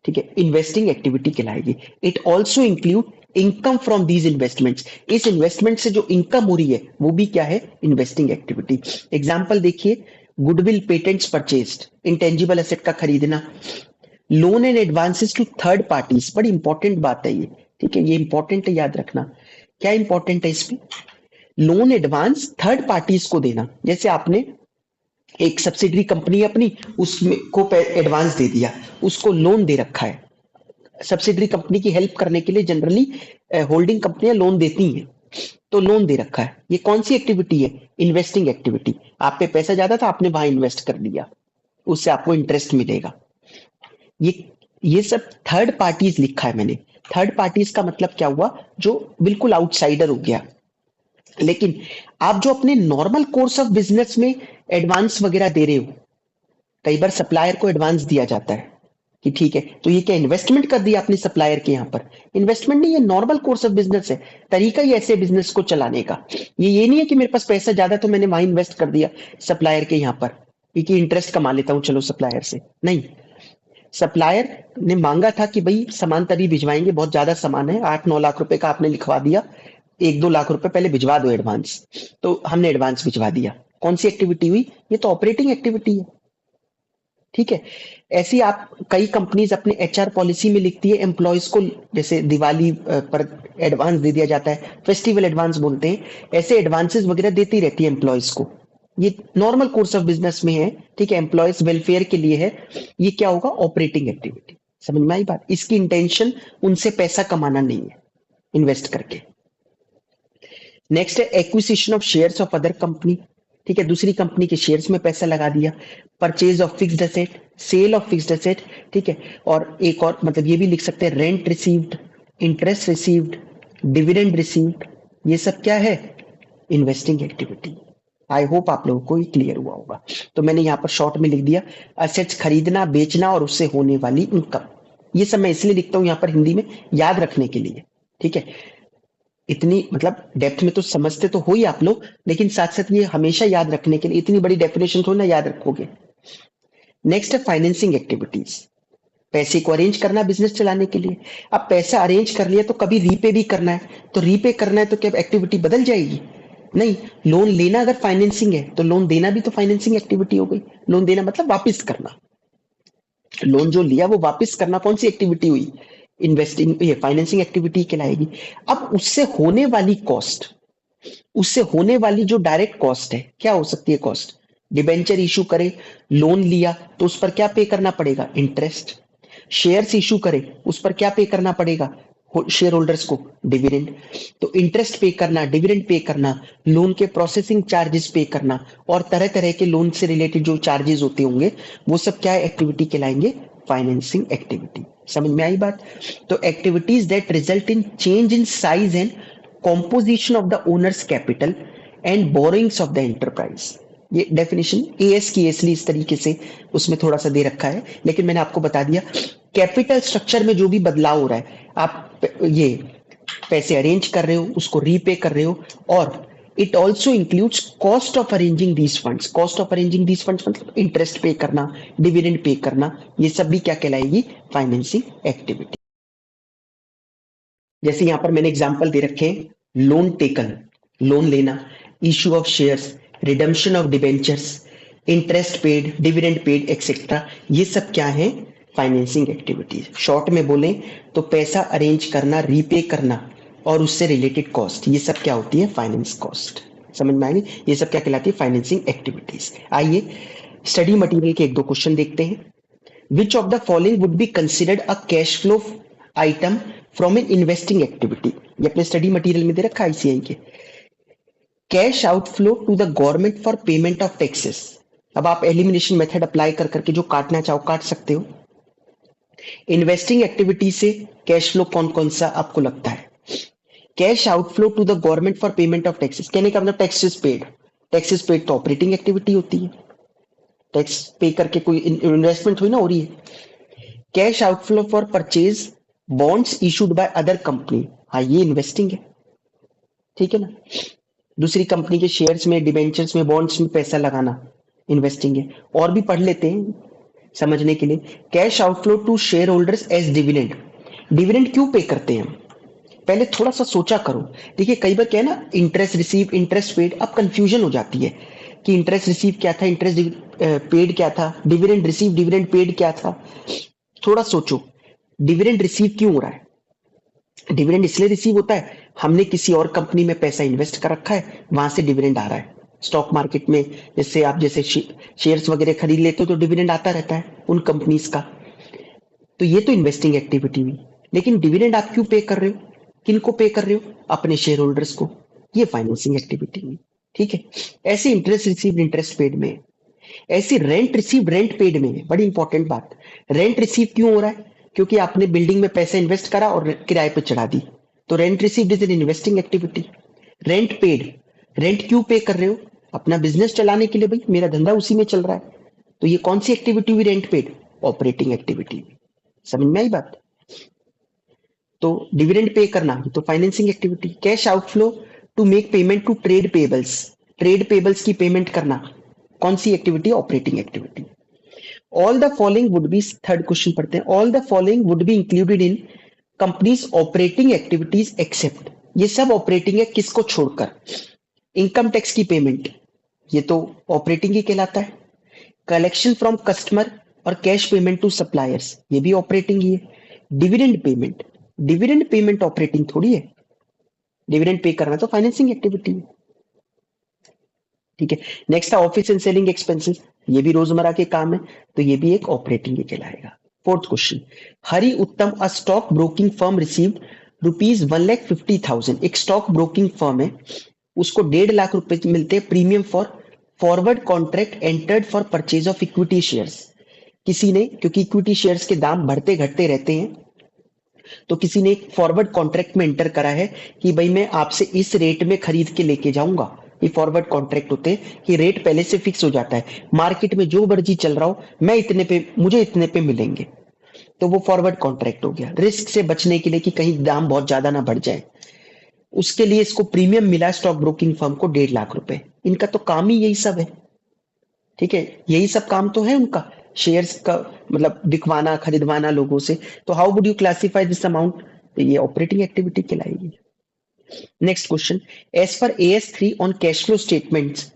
ठीक है, इन्वेस्टिंग एक्टिविटी कहलाएगी। It also include income from these investments. इस इन्वेस्टमेंट से जो इनकम हो रही है वो भी क्या है, इन्वेस्टिंग एक्टिविटी। एग्जाम्पल देखिए, goodwill, patents purchased, intangible asset का खरीदना, loan and advances to third parties. बड़ी इंपॉर्टेंट बात है ये, ठीक है, ये इंपॉर्टेंट है, याद रखना। क्या इंपॉर्टेंट है इसमें, लोन एडवांस थर्ड पार्टीज को देना। जैसे आपने एक सब्सिडरी कंपनी अपनी, उसमें को एडवांस दे दिया, उसको लोन दे रखा है। सब्सिडरी कंपनी की हेल्प करने के लिए जनरली होल्डिंग कंपनियां लोन देती हैं, तो लोन दे रखा है। ये कौन सी एक्टिविटी है, इन्वेस्टिंग एक्टिविटी। आप पे पैसा ज्यादा था, आपने वहां इन्वेस्ट कर दिया, उससे आपको इंटरेस्ट मिलेगा। ये ये सब थर्ड पार्टीज लिखा है मैंने। थर्ड पार्टीज का मतलब क्या हुआ, जो बिल्कुल आउटसाइडर हो गया। लेकिन आप जो अपने नॉर्मल कोर्स ऑफ बिजनेस में एडवांस वगैरह दे रहे हो, कई बार सप्लायर को एडवांस दिया जाता है कि ठीक है, तो ये क्या इन्वेस्टमेंट कर दिया आपने सप्लायर के यहाँ पर, इन्वेस्टमेंट नहीं, ये नॉर्मल कोर्स ऑफ बिजनेस है, तरीका ही ऐसे बिजनेस को चलाने का। ये नहीं है कि मेरे पास पैसा ज्यादा तो मैंने वहां इन्वेस्ट कर दिया सप्लायर के यहाँ पर, क्योंकि इंटरेस्ट कमा लेता हूँ चलो सप्लायर से, नहीं। सप्लायर ने मांगा था कि भाई सामान तभी भिजवाएंगे, बहुत ज्यादा सामान है, 8-9 लाख रुपए का आपने लिखवा दिया, 1-2 लाख रुपए पहले भिजवा दो एडवांस, तो हमने एडवांस भिजवा दिया। कौन सी एक्टिविटी हुई, ये तो ऑपरेटिंग एक्टिविटी है। ठीक है, ऐसी आप कई कंपनीज अपने एचआर पॉलिसी में लिखती है एम्प्लॉयज को, जैसे दिवाली पर एडवांस दे दिया जाता है, फेस्टिवल एडवांस बोलते हैं, ऐसे एडवांसेस वगैरह देती रहती है एम्प्लॉयज को। ये नॉर्मल कोर्स ऑफ बिजनेस में है, ठीक है, एम्प्लॉयज वेलफेयर के लिए है। ये क्या होगा, ऑपरेटिंग एक्टिविटी। समझ में आई बात, इसकी इंटेंशन उनसे पैसा कमाना नहीं है इन्वेस्ट करके। नेक्स्ट है acquisition of shares of other company. ठीक है, दूसरी कंपनी के शेयर्स में पैसा लगा दिया। Purchase of fixed asset, sale of fixed asset, ठीक है, और एक और मतलब ये भी लिख सकते हैं, rent received, interest received, dividend received. ये सब क्या है, इन्वेस्टिंग एक्टिविटी। आई होप आप लोगों को ये क्लियर हुआ होगा। तो मैंने यहाँ पर शॉर्ट में लिख दिया, असेट्स खरीदना, बेचना और उससे होने वाली इनकम। ये सब मैं इसलिए लिखता हूँ यहाँ पर हिंदी में, याद रखने के लिए। ठीक है, इतनी मतलब डेप्थ में तो समझते तो हो ही आप लोग, लेकिन साथ साथ ये हमेशा याद रखने के लिए, इतनी बड़ी डेफिनेशन थोड़ी ना याद रखोगे। नेक्स्ट है फाइनेंसिंग एक्टिविटीज, पैसे को अरेंज करना बिजनेस चलाने के लिए। अब पैसा अरेंज कर लिया तो कभी रीपे भी करना है, तो रीपे करना है तो क्या एक्टिविटी बदल जाएगी, नहीं। लोन लेना अगर फाइनेंसिंग है तो लोन देना भी तो फाइनेंसिंग एक्टिविटी हो गई। लोन देना मतलब वापस करना, लोन जो लिया वो वापस करना कौन सी एक्टिविटी हुई, इन्वेस्टिंग, ये फाइनेंसिंग एक्टिविटी कहलाएगी। अब उससे होने वाली कॉस्ट, उससे होने वाली जो डायरेक्ट कॉस्ट है, क्या हो सकती है कॉस्ट, डिबेंचर इशू करे, लोन लिया तो उस पर क्या पे करना पड़ेगा, इंटरेस्ट। शेयर्स इशू करे, उस पर क्या पे करना पड़ेगा शेयर होल्डर्स को, डिविडेंड। तो इंटरेस्ट पे करना, डिविडेंड पे करना, लोन के प्रोसेसिंग चार्जेस पे करना, और तरह तरह के लोन से रिलेटेड जो चार्जेस होते होंगे, वो सब क्या एक्टिविटी कहलाएंगे, फाइनेंसिंग एक्टिविटी। समझ में आई बात। तो activities that result in change in size and composition of the owners capital and borrowings of the enterprise. ये डेफिनेशन एएस की इसलिए इस तरीके से उसमें थोड़ा सा दे रखा है, लेकिन मैंने आपको बता दिया कैपिटल स्ट्रक्चर में जो भी बदलाव हो रहा है, आप ये पैसे अरेंज कर रहे हो, उसको रीपे कर रहे हो, और it also includes cost of arranging these funds. Cost of arranging these funds मतलब इंटरेस्ट पे करना, डिविडेंड पे करना, ये सब भी क्या कहलाएगी, फाइनेंसिंग एक्टिविटी। जैसे यहां पर मैंने एग्जांपल दे रखे हैं, लोन टेकन, लोन लेना, issue of shares, redemption of debentures, interest paid, dividend paid etcetera. ये सब क्या है, फाइनेंसिंग एक्टिविटीज। शॉर्ट में बोले तो पैसा अरेंज करना, रीपे करना और उससे रिलेटेड कॉस्ट, ये सब क्या होती है, फाइनेंस कॉस्ट। समझ में आएगी, ये सब क्या कहलाती है, फाइनेंसिंग एक्टिविटीज। आइए स्टडी मटेरियल के 1-2 क्वेश्चन देखते हैं। Which of the following would be considered a cash flow item from an investing activity. ये अपने स्टडी मटेरियल में दे रखा है आईसीआई के। Cash outflow to the government for payment of taxes. अब आप एलिमिनेशन मेथड अप्लाई कर करके जो काटना चाहो काट सकते हो। इन्वेस्टिंग एक्टिविटी से कैश फ्लो कौन कौन सा आपको लगता है, cash outflow to the government for payment of taxes, कहने का मतलब टैक्सेस पेड। टैक्सेस पेड तो ऑपरेटिंग एक्टिविटी होती है, टैक्स पे करके कोई इन्वेस्टमेंट हुई ना हो रही है। Cash outflow for purchase bonds issued by other company, हाँ ये इन्वेस्टिंग है, ठीक है ना। दूसरी कंपनी के शेयर्स में, डिबेंचर्स में, बॉन्ड्स में पैसा लगाना इन्वेस्टिंग है। और भी पढ़ लेते हैं समझने के लिए। Cash outflow to shareholders as dividend, dividend क्यों पे करते हैं हम, पहले थोड़ा सा सोचा करो। देखिए कई बार क्या है ना, इंटरेस्ट रिसीव, इंटरेस्ट पेड, अब कंफ्यूजन हो जाती है कि इंटरेस्ट रिसीव क्या था, इंटरेस्ट पेड क्या था, डिविडेंड रिसीव डिविडेंड पेड क्या था। थोड़ा सोचो, डिविडेंड रिसीव क्यों हो रहा है। डिविडेंड इसलिए रिसीव होता है, हमने किसी और कंपनी में पैसा इन्वेस्ट कर रखा है, वहां से डिविडेंड आ रहा है। स्टॉक मार्केट में जैसे आप जैसे शेयर्स वगैरह खरीद लेते हो तो डिविडेंड आता रहता है उन कंपनीज का। तो ये तो इन्वेस्टिंग एक्टिविटी हुई। लेकिन डिविडेंड आप क्यों पे कर रहे हो, किनको पे कर रहे हो, अपने शेयर होल्डर्स को, ये फाइनेंसिंग एक्टिविटी हुई, ठीक है। ऐसे इंटरेस्ट रिसीव इंटरेस्ट पेड में, ऐसी रेंट रिसीव रेंट पेड में, बड़ी इंपॉर्टेंट बात। रेंट रिसीव क्यों हो रहा है, क्योंकि आपने बिल्डिंग में पैसा इन्वेस्ट करा और किराए पे चढ़ा दी, तो rent receive is an investing activity. Rent paid, rent क्यों पे कर रहे हो, अपना बिजनेस चलाने के लिए, भाई मेरा धंधा उसी में चल रहा है, तो ये कौन सी एक्टिविटी हुई, रेंट पेड, ऑपरेटिंग एक्टिविटी। समझ में आई बात। तो डिविडेंड पे करना तो financing activity. Cash outflow to make payment to trade payables, trade payables की पेमेंट करना कौन सी activity, operating activity. All the following would be, third question पढ़ते हैं, all the following would be included in companies operating activities except, ये सब ऑपरेटिंग है किसको छोड़कर, इनकम टैक्स की पेमेंट, ये तो ऑपरेटिंग ही कहलाता है। कलेक्शन फ्रॉम कस्टमर और कैश पेमेंट टू सप्लायर्स, ये भी ऑपरेटिंग ही है। Dividend payment, dividend payment operating थोड़ी है, डिविडेंड पे करना तो फाइनेंसिंग एक्टिविटी है, ठीक है। नेक्स्ट है ऑफिस एंड सेलिंग एक्सपेंसेस, ये भी रोजमर्रा के काम है, तो ये भी एक ऑपरेटिंग ही कहलाएगा। फोर्थ क्वेश्चन, हरि उत्तम a stock broking firm received ₹1,50,000, एक स्टॉक ब्रोकिंग फर्म है, उसको 1.5 लाख रुपए मिलते हैं premium for forward contract entered for purchase of equity shares. किसी ने, क्योंकि इक्विटी शेयर्स के दाम बढ़ते घटते रहते हैं, तो किसी ने एक फॉरवर्ड कॉन्ट्रैक्ट में एंटर करा है कि भाई मैं आपसे इस रेट में खरीद के लेके जाऊंगा। ये फॉरवर्ड कॉन्ट्रैक्ट होते हैं कि रेट पहले से फिक्स हो जाता है, मार्केट में जो मर्जी चल रहा हो, मैं इतने पे, मुझे इतने पे मिलेंगे, तो वो फॉरवर्ड कॉन्ट्रैक्ट हो गया। रिस्क से बचने के लिए कि कहीं दाम बहुत ज्यादा ना बढ़ जाए, उसके लिए इसको प्रीमियम मिला स्टॉक ब्रोकिंग फर्म को 1.5 लाख रुपए। इनका तो काम ही यही सब है, ठीक है, यही सब काम तो है उनका, शेयर्स का मतलब बिकवाना खरीदवाना लोगों से। तो how would you classify this amount, तो ये ऑपरेटिंग एक्टिविटी कहलाएगी। नेक्स्ट क्वेश्चन, एज पर AS3 on cash flow statements,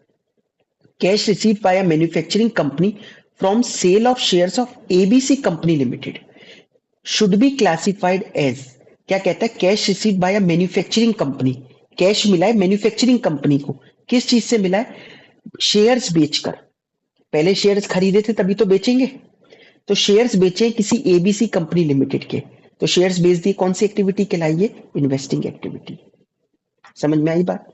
cash received by a manufacturing company from sale of shares of ABC company limited should be classified as, क्या कहता है, cash received by a manufacturing company, cash मिला है मैन्युफैक्चरिंग कंपनी को, किस चीज से मिला है, शेयर्स बेचकर, पहले शेयर्स खरीदे थे तभी तो बेचेंगे, तो शेयर्स बेचे किसी ABC कंपनी लिमिटेड के, तो शेयर्स बेच दिए, कौन सी एक्टिविटी कहलाई है, इन्वेस्टिंग एक्टिविटी। समझ में आई बात।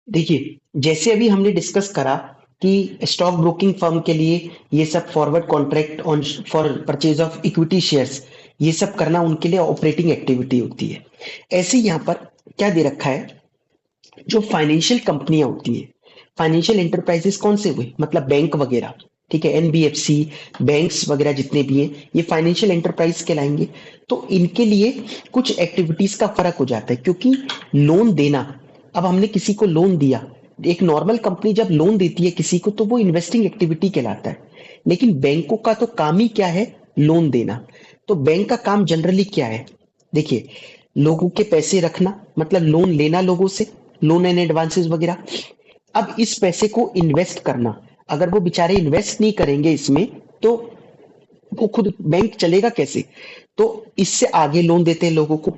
देखिए जैसे अभी हमने डिस्कस करा कि स्टॉक ब्रोकिंग फर्म के लिए ये सब forward contract on for purchase of equity shares, ये सब करना उनके लिए ऑपरेटिंग एक्टिविटी होती है। ऐसे यहाँ पर क्या दे रखा है, जो फाइनेंशियल कंपनियां होती है, फाइनेंशियल एंटरप्राइजेस कौन से हुए, मतलब बैंक वगैरह, ठीक है, NBFC बैंक्स वगैरह जितने भी हैं, ये फाइनेंशियल एंटरप्राइज कहलाएंगे। तो इनके लिए कुछ एक्टिविटीज का फर्क हो जाता है, क्योंकि लोन देना, अब हमने किसी को लोन दिया, एक नॉर्मल कंपनी जब लोन देती है किसी को तो वो इन्वेस्टिंग एक्टिविटी कहलाता है, लेकिन बैंकों का तो काम ही क्या है, लोन देना। तो बैंक का काम जनरली क्या है, देखिए, लोगों के पैसे रखना, मतलब लोन लेना लोगों से, लोन एंड एडवांसेस वगैरह। अब इस पैसे को इन्वेस्ट करना, अगर वो बेचारे इन्वेस्ट नहीं करेंगे इसमें, तो वो खुद बैंक चलेगा कैसे, तो इससे आगे लोन देते हैं लोगों को,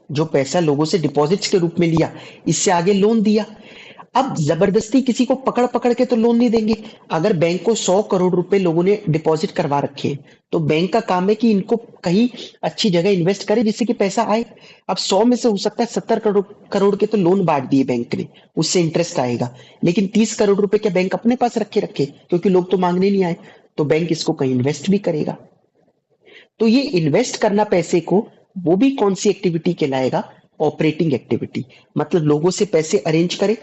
जो पैसा लोगों से डिपॉजिट्स के रूप में लिया, इससे आगे लोन दिया। अब जबरदस्ती किसी को पकड़ पकड़ के तो लोन नहीं देंगे। अगर बैंक को 100 करोड़ रुपए लोगों ने डिपॉजिट करवा रखे हैं, तो बैंक का काम है कि इनको कहीं अच्छी जगह इन्वेस्ट करे जिससे कि पैसा आए। अब 100 में से हो सकता है 70 करोड़ करोड़ के तो लोन बांट दिए बैंक ने, उससे इंटरेस्ट आएगा, लेकिन 30 करोड़ रुपए क्या बैंक अपने पास रखे रखे, क्योंकि लोग तो मांगने नहीं आए, तो बैंक इसको कहीं इन्वेस्ट भी करेगा। तो ये इन्वेस्ट करना पैसे को, वो भी कौन सी एक्टिविटी कहलाएगा, ऑपरेटिंग एक्टिविटी। मतलब लोगों से पैसे अरेंज करे,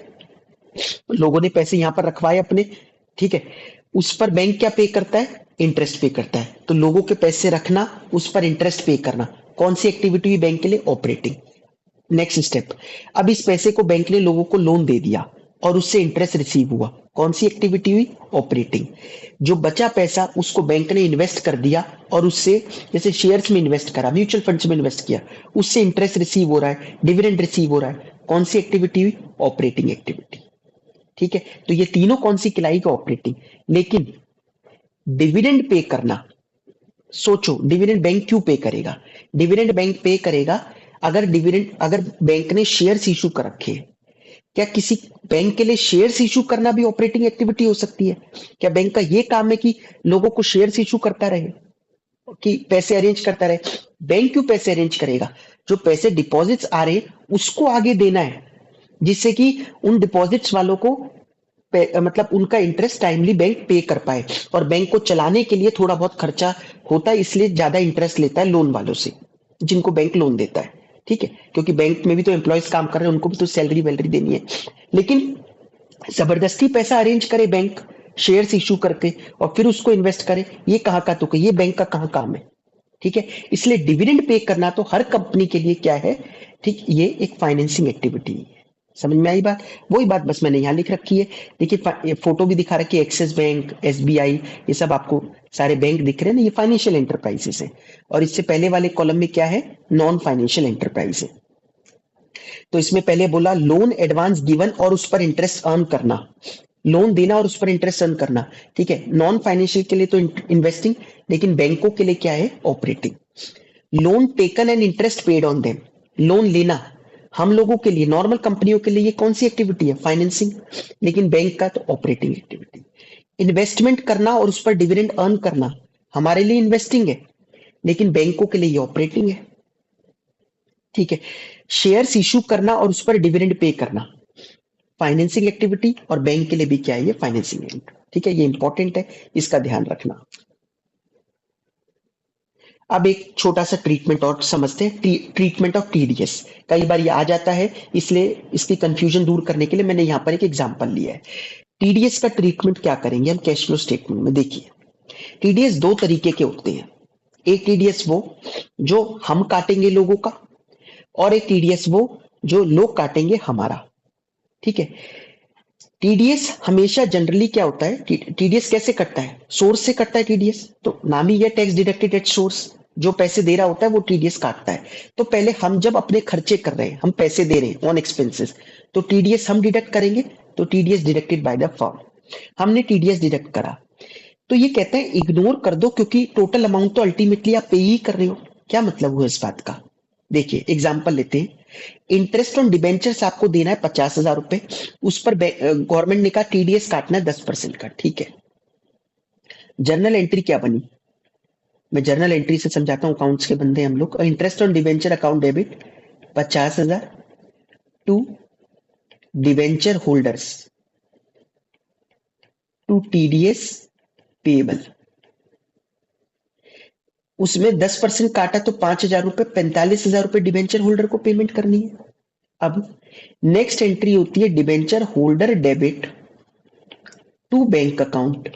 लोगों ने पैसे यहां पर रखवाए अपने, ठीक है, उस पर बैंक क्या पे करता है, इंटरेस्ट पे करता है। तो लोगों के पैसे रखना, उस पर इंटरेस्ट पे करना, कौन सी एक्टिविटी हुई बैंक के लिए, ऑपरेटिंग। नेक्स्ट स्टेप, अब इस पैसे को बैंक ने लोगों को लोन दे दिया और उससे इंटरेस्ट रिसीव हुआ, कौन सी एक्टिविटी हुई, ऑपरेटिंग। जो बचा पैसा उसको बैंक ने इन्वेस्ट कर दिया और उससे, जैसे शेयर्स में इन्वेस्ट करा, म्यूचुअल फंड्स में इन्वेस्ट किया, उससे इंटरेस्ट रिसीव हो रहा है, डिविडेंड रिसीव हो रहा है, कौन सी एक्टिविटी हुई, ऑपरेटिंग एक्टिविटी। ठीक है, तो ये तीनों कौन सी कहलाएगी, ऑपरेटिंग। लेकिन डिविडेंड पे करना, सोचो डिविडेंड बैंक क्यों पे करेगा, डिविडेंड बैंक पे करेगा अगर बैंक ने शेयर्स इशू कर रखे हैं। क्या किसी बैंक के लिए शेयर्स इशू करना भी ऑपरेटिंग एक्टिविटी हो सकती है? क्या बैंक का ये काम है कि लोगों को शेयर्स इशू करता रहे, कि पैसे अरेंज करता रहे? बैंक क्यों पैसे अरेंज करेगा? जो पैसे डिपॉजिट्स आ रहे उसको आगे देना है, जिससे कि उन डिपॉजिट्स वालों को मतलब उनका इंटरेस्ट टाइमली बैंक पे कर पाए। और बैंक को चलाने के लिए थोड़ा बहुत खर्चा होता है, इसलिए ज्यादा इंटरेस्ट लेता है लोन वालों से, जिनको बैंक लोन देता है। ठीक है, क्योंकि बैंक में भी तो एम्प्लॉयज काम कर रहे हैं, उनको भी तो सैलरी वैलरी देनी है। लेकिन जबरदस्ती पैसा अरेंज करे बैंक, शेयर्स इशू करके, और फिर उसको इन्वेस्ट करे, ये कहाँ का तुक है, ये बैंक का कहाँ काम है? ठीक है, इसलिए डिविडेंड पे करना तो हर कंपनी के लिए क्या है, ठीक, ये एक फाइनेंसिंग एक्टिविटी है। समझ में आई बात? वही बात बस मैंने यहाँ लिख रखी है। देखिए ये फोटो भी दिखा रखी है, एक्सिस बैंक, एसबीआई, ये सब आपको सारे बैंक दिख रहे हैं ना, ये फाइनेंशियल एंटरप्राइजेस है। और इससे पहले वाले कॉलम में क्या है, नॉन फाइनेंशियल एंटरप्राइज है। तो इसमें पहले बोला लोन एडवांस गिवन और उस पर इंटरेस्ट अर्न करना, लोन देना और उस पर इंटरेस्ट अर्न करना। ठीक है, नॉन फाइनेंशियल के लिए तो इन्वेस्टिंग, लेकिन बैंकों के लिए क्या है, operating. Loan taken and interest paid on them, loan लेना हम लोगों के लिए, नॉर्मल कंपनियों के लिए ये कौन सी एक्टिविटी है, फाइनेंसिंग। लेकिन बैंक का तो ऑपरेटिंग एक्टिविटी। इन्वेस्टमेंट करना और उस पर डिविडेंड अर्न करना हमारे लिए इन्वेस्टिंग है, लेकिन बैंकों के लिए ये ऑपरेटिंग है। ठीक है, शेयर्स इशू करना और उस पर डिविडेंड पे करना फाइनेंसिंग एक्टिविटी, और बैंक के लिए भी क्या है, ये फाइनेंसिंग एक्टिविटी। ठीक है, ये इंपॉर्टेंट है, इसका ध्यान रखना। अब एक छोटा सा ट्रीटमेंट और समझते हैं, ट्रीटमेंट ऑफ टीडीएस। कई बार ये आ जाता है, इसलिए इसकी कंफ्यूजन दूर करने के लिए मैंने यहाँ पर एक एग्जांपल लिया है। टीडीएस का ट्रीटमेंट क्या करेंगे हम कैश फ्लो स्टेटमेंट में। देखिए, टीडीएस दो तरीके के होते हैं। एक टीडीएस वो जो हम काटेंगे लोगों का, और एक टीडीएस वो जो लोग काटेंगे हमारा। ठीक है, टीडीएस हमेशा जनरली क्या होता है, टीडीएस कैसे कटता है, सोर्स से कटता है टीडीएस, तो नाम ही है टैक्स डिडक्टेड एट सोर्स। जो पैसे दे रहा होता है वो टीडीएस काटता है। तो पहले हम जब अपने खर्चे कर रहे हैं, हम पैसे दे रहे हैं ऑन एक्सपेंसेस, तो टीडीएस हम डिडक्ट करेंगे, तो TDS deducted by the firm. हमने टीडीएस डिडक्ट करा, तो ये कहते हैं इग्नोर कर दो, क्योंकि टोटल अमाउंट तो अल्टीमेटली आप पे ही कर रहे हो। क्या मतलब हुआ इस बात का? देखिए एग्जाम्पल लेते हैं, इंटरेस्ट ऑन डिबेंचर्स आपको देना है 50,000 रुपए, उस पर गवर्नमेंट ने कहा टीडीएस काटना है 10% का। ठीक है, जर्नल एंट्री क्या बनी, मैं जर्नल एंट्री से समझाता हूँ, अकाउंट्स के बंदे हम लोग। Interest on debenture account debit 50,000 to debenture holders to TDS payable, उसमें 10% काटा तो 5,000 रुपए, 45,000 रुपए डिबेंचर होल्डर को पेमेंट करनी है। अब नेक्स्ट एंट्री होती है debenture holder debit to bank account.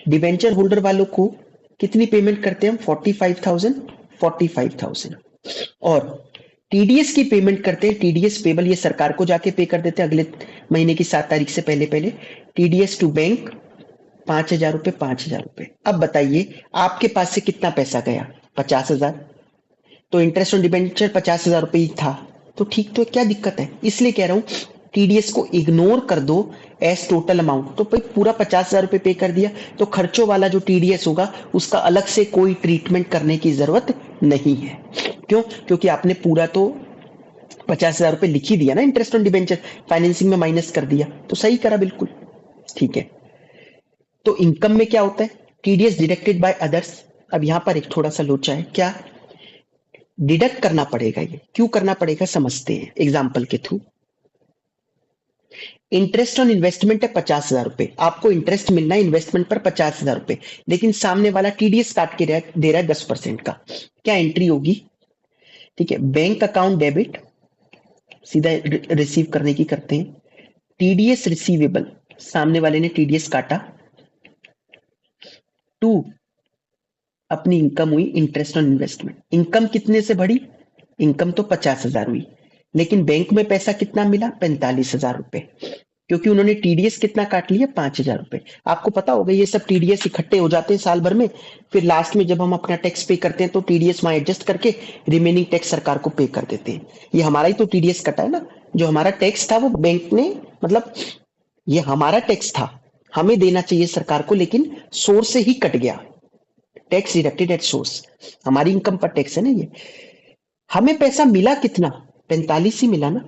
Debenture holder वालों को कितनी पेमेंट करते हैं हम, 45,000 और टीडीएस की पेमेंट करते हैं, टीडीएस पेबल, ये सरकार को जाके पे कर देते हैं अगले महीने की 7 तारीख से पहले पहले। टीडीएस टू बैंक 5,000 रुपए, 5,000 रुपए। अब बताइए आपके पास से कितना पैसा गया, 50,000। तो इंटरेस्ट ऑन डिबेंचर 50,000 रुपए ही था, तो ठीक, तो क्या दिक्कत है? इसलिए कह रहा हूं टीडीएस को इग्नोर कर दो एज टोटल अमाउंट। तो भाई पूरा 50,000 रुपए पे कर दिया, तो खर्चों वाला जो टीडीएस होगा उसका अलग से कोई ट्रीटमेंट करने की जरूरत नहीं है। क्यों? क्योंकि आपने पूरा तो 50,000 रुपए लिख ही दिया ना, इंटरेस्ट ऑन डिबेंचर फाइनेंसिंग में माइनस कर दिया, तो सही करा बिल्कुल। ठीक है, तो इनकम में क्या होता है, टीडीएस डिडक्टेड बाय अदर्स। अब यहां पर एक थोड़ा सा लोचा है, क्या डिडक्ट करना पड़ेगा, ये क्यों करना पड़ेगा समझते हैं एग्जाम्पल के थ्रू। इंटरेस्ट ऑन इन्वेस्टमेंट है 50,000 रुपए, आपको इंटरेस्ट मिलना है इन्वेस्टमेंट पर 50,000 रुपए, लेकिन सामने वाला टीडीएस काट के दे रहा है 10% का। क्या एंट्री होगी? ठीक है, बैंक अकाउंट डेबिट, सीधा रिसीव करने की करते हैं, टीडीएस रिसीवेबल, सामने वाले ने टीडीएस काटा, टू अपनी इनकम हुई इंटरेस्ट ऑन इन्वेस्टमेंट। इनकम कितने से बढ़ी? इनकम तो 50,000 हुई, लेकिन बैंक में पैसा कितना मिला? 45,000 रुपए, क्योंकि उन्होंने टीडीएस कितना काट लिया? 5,000 रुपए। आपको पता होगा ये सब टीडीएस इकट्ठे हो जाते हैं साल भर में, फिर लास्ट में जब हम अपना टैक्स पे करते हैं तो टीडीएस वहां एडजस्ट करके रिमेनिंग टैक्स सरकार को पे कर देते हैं। ये हमारा ही तो टीडीएस कटा है ना, जो हमारा टैक्स था वो बैंक ने, मतलब ये हमारा टैक्स था, हमें देना चाहिए सरकार को, लेकिन सोर्स से ही कट गया, टैक्स डिडक्टेड एट सोर्स। हमारी इनकम पर टैक्स है ना ये। हमें पैसा मिला कितना? 45 ही मिला ना।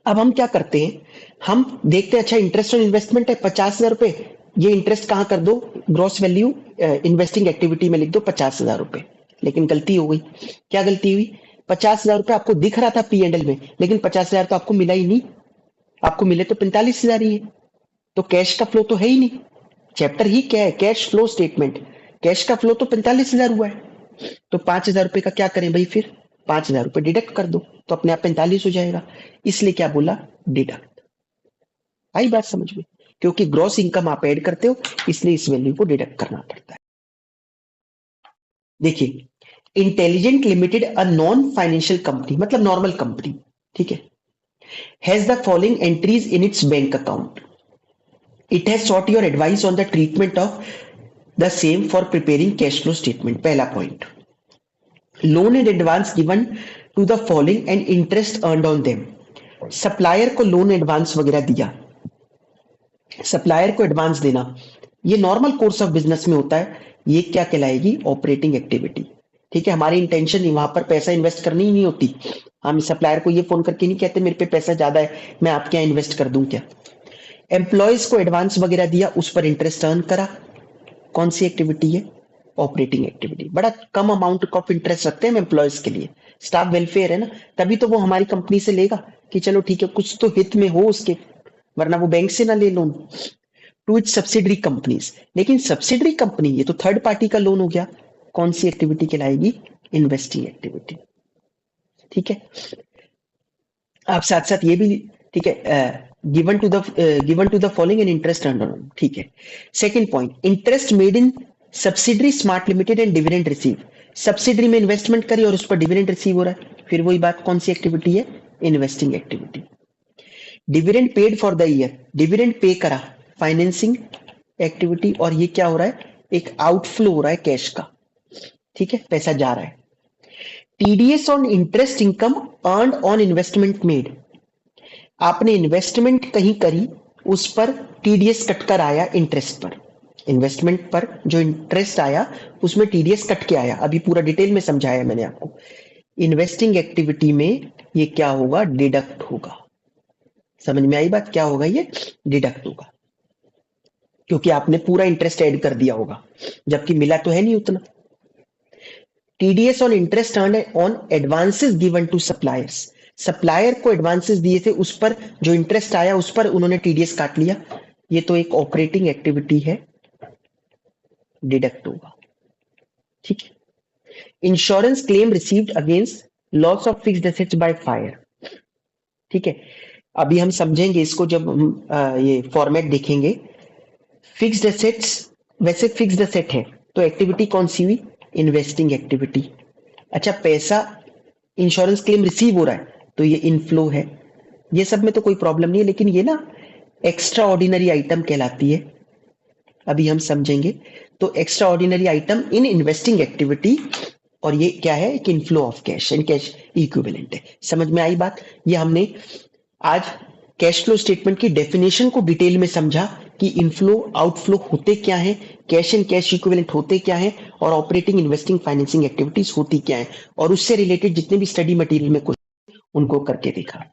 अब हम क्या करते हैं, हम देखते हैं अच्छा इंटरेस्ट ऑन इन्वेस्टमेंट है 50,000 रुपए, ये इंटरेस्ट कहां कर दो? ग्रॉस वैल्यू इन्वेस्टिंग एक्टिविटी में लिख दो 50,000 रुपए। लेकिन गलती हो गई। क्या गलती हुई? 50,000 रुपए आपको दिख रहा था P&L में, लेकिन 50,000 तो आपको मिला ही नहीं, आपको मिले तो 45,000 ही है, तो कैश का फ्लो तो है ही नहीं। चैप्टर ही क्या है? Cash flow statement. कैश का फ्लो तो 45,000 हुआ है, तो 5,000 रुपए का क्या करें भाई? फिर 5,000 रुपए डिडक्ट कर दो, तो अपने आप 45 हो जाएगा। इसलिए क्या बोला? डिडक्ट। आई बात समझ में? क्योंकि ग्रॉस इनकम आप ऐड करते हो, इसलिए इस वैल्यू को डिडक्ट करना पड़ता है। देखिए, intelligent limited a non financial company, मतलब नॉर्मल कंपनी, ठीक है, has the following entries in its bank account. It has sought your advice on the treatment of the same for preparing cash flow statement. पहला point, loan and advance given to the following and interest earned on them. Supplier को लोन एडवांस वगैरह दिया, सप्लायर को एडवांस देना ये नॉर्मल कोर्स ऑफ बिजनेस में होता है, ये क्या कहलाएगी? Operating activity. ठीक है, हमारी इंटेंशन वहां पर पैसा इन्वेस्ट करनी ही नहीं होती, हम सप्लायर को ये फोन करके नहीं कहते मेरे पे पैसा ज्यादा है मैं आपके यहाँ इन्वेस्ट कर दूं क्या। एम्प्लॉयज को एडवांस वगैरह दिया, उस पर इंटरेस्ट अर्न करा, कौन सी एक्टिविटी है? Operating activity. बड़ा कम अमाउंट ऑफ इंटरेस्ट रखते हैं हम एम्प्लॉयज के लिए, स्टाफ वेलफेयर है ना, तभी तो वो हमारी कंपनी से लेगा कि चलो ठीक है कुछ तो हित में हो उसके, वरना वो बैंक से ना ले loan. To its subsidiary companies, लेकिन सब्सिडरी कंपनी ये तो थर्ड पार्टी का लोन हो गया, कौन सी एक्टिविटी कहलाएगी? Investing activity. ठीक है, आप साथ साथ ये भी, ठीक है, given to the following and interest earned on, ठीक है। Second point, interest made in subsidiary smart limited and dividend receive. Subsidiary में इन्वेस्टमेंट करी और उस पर डिविडेंड रिसीव हो रहा है, फिर वही बात, कौन सी एक्टिविटी है? Investing activity. Dividend paid for the year, dividend pay करा, फाइनेंसिंग एक्टिविटी, और ये क्या हो रहा है? एक आउटफ्लो हो रहा है कैश का, ठीक है, पैसा जा रहा है। TDS on interest income earned on investment made, आपने इन्वेस्टमेंट कहीं करी, उस पर टीडीएस कटकर आया इंटरेस्ट पर, इन्वेस्टमेंट पर जो इंटरेस्ट आया उसमें टीडीएस कट के आया, अभी पूरा डिटेल में समझाया मैंने आपको। इन्वेस्टिंग एक्टिविटी में ये क्या होगा? डिडक्ट होगा। समझ में आई बात? क्या होगा? ये डिडक्ट होगा, क्योंकि आपने पूरा इंटरेस्ट ऐड कर दिया होगा, जबकि मिला तो है नहीं उतना। TDS on interest earned on advances given to suppliers, supplier को एडवांसेस दिए थे, उस पर जो इंटरेस्ट आया उस पर उन्होंने टीडीएस काट लिया, ये तो एक ऑपरेटिंग एक्टिविटी है, डिडक्ट होगा। ठीक है, insurance claim received against loss of fixed assets by fire. ठीक है, अभी हम समझेंगे इसको जब हम ये फॉर्मेट देखेंगे। फिक्स्ड एसेट्स, वैसे फिक्स्ड एसेट है तो एक्टिविटी कौन सी हुई? Investing activity. अच्छा, पैसा इंश्योरेंस क्लेम रिसीव हो रहा है तो ये इनफ्लो है, ये सब में तो कोई प्रॉब्लम नहीं है, लेकिन ये ना एक्स्ट्रा ऑर्डिनरी आइटम कहलाती है, अभी हम समझेंगे। तो extra ordinary item in investing activity, और ये क्या है? कि inflow of cash and cash equivalent है। समझ में आई बात? ये हमने आज कैश फ्लो स्टेटमेंट की डेफिनेशन को डिटेल में समझा कि इनफ्लो आउटफ्लो होते क्या है, कैश एंड कैश इक्विवेलेंट होते क्या है, और ऑपरेटिंग इन्वेस्टिंग फाइनेंसिंग एक्टिविटीज होती क्या है, और उससे रिलेटेड जितने भी स्टडी मटेरियल में कुछ उनको करके देखा।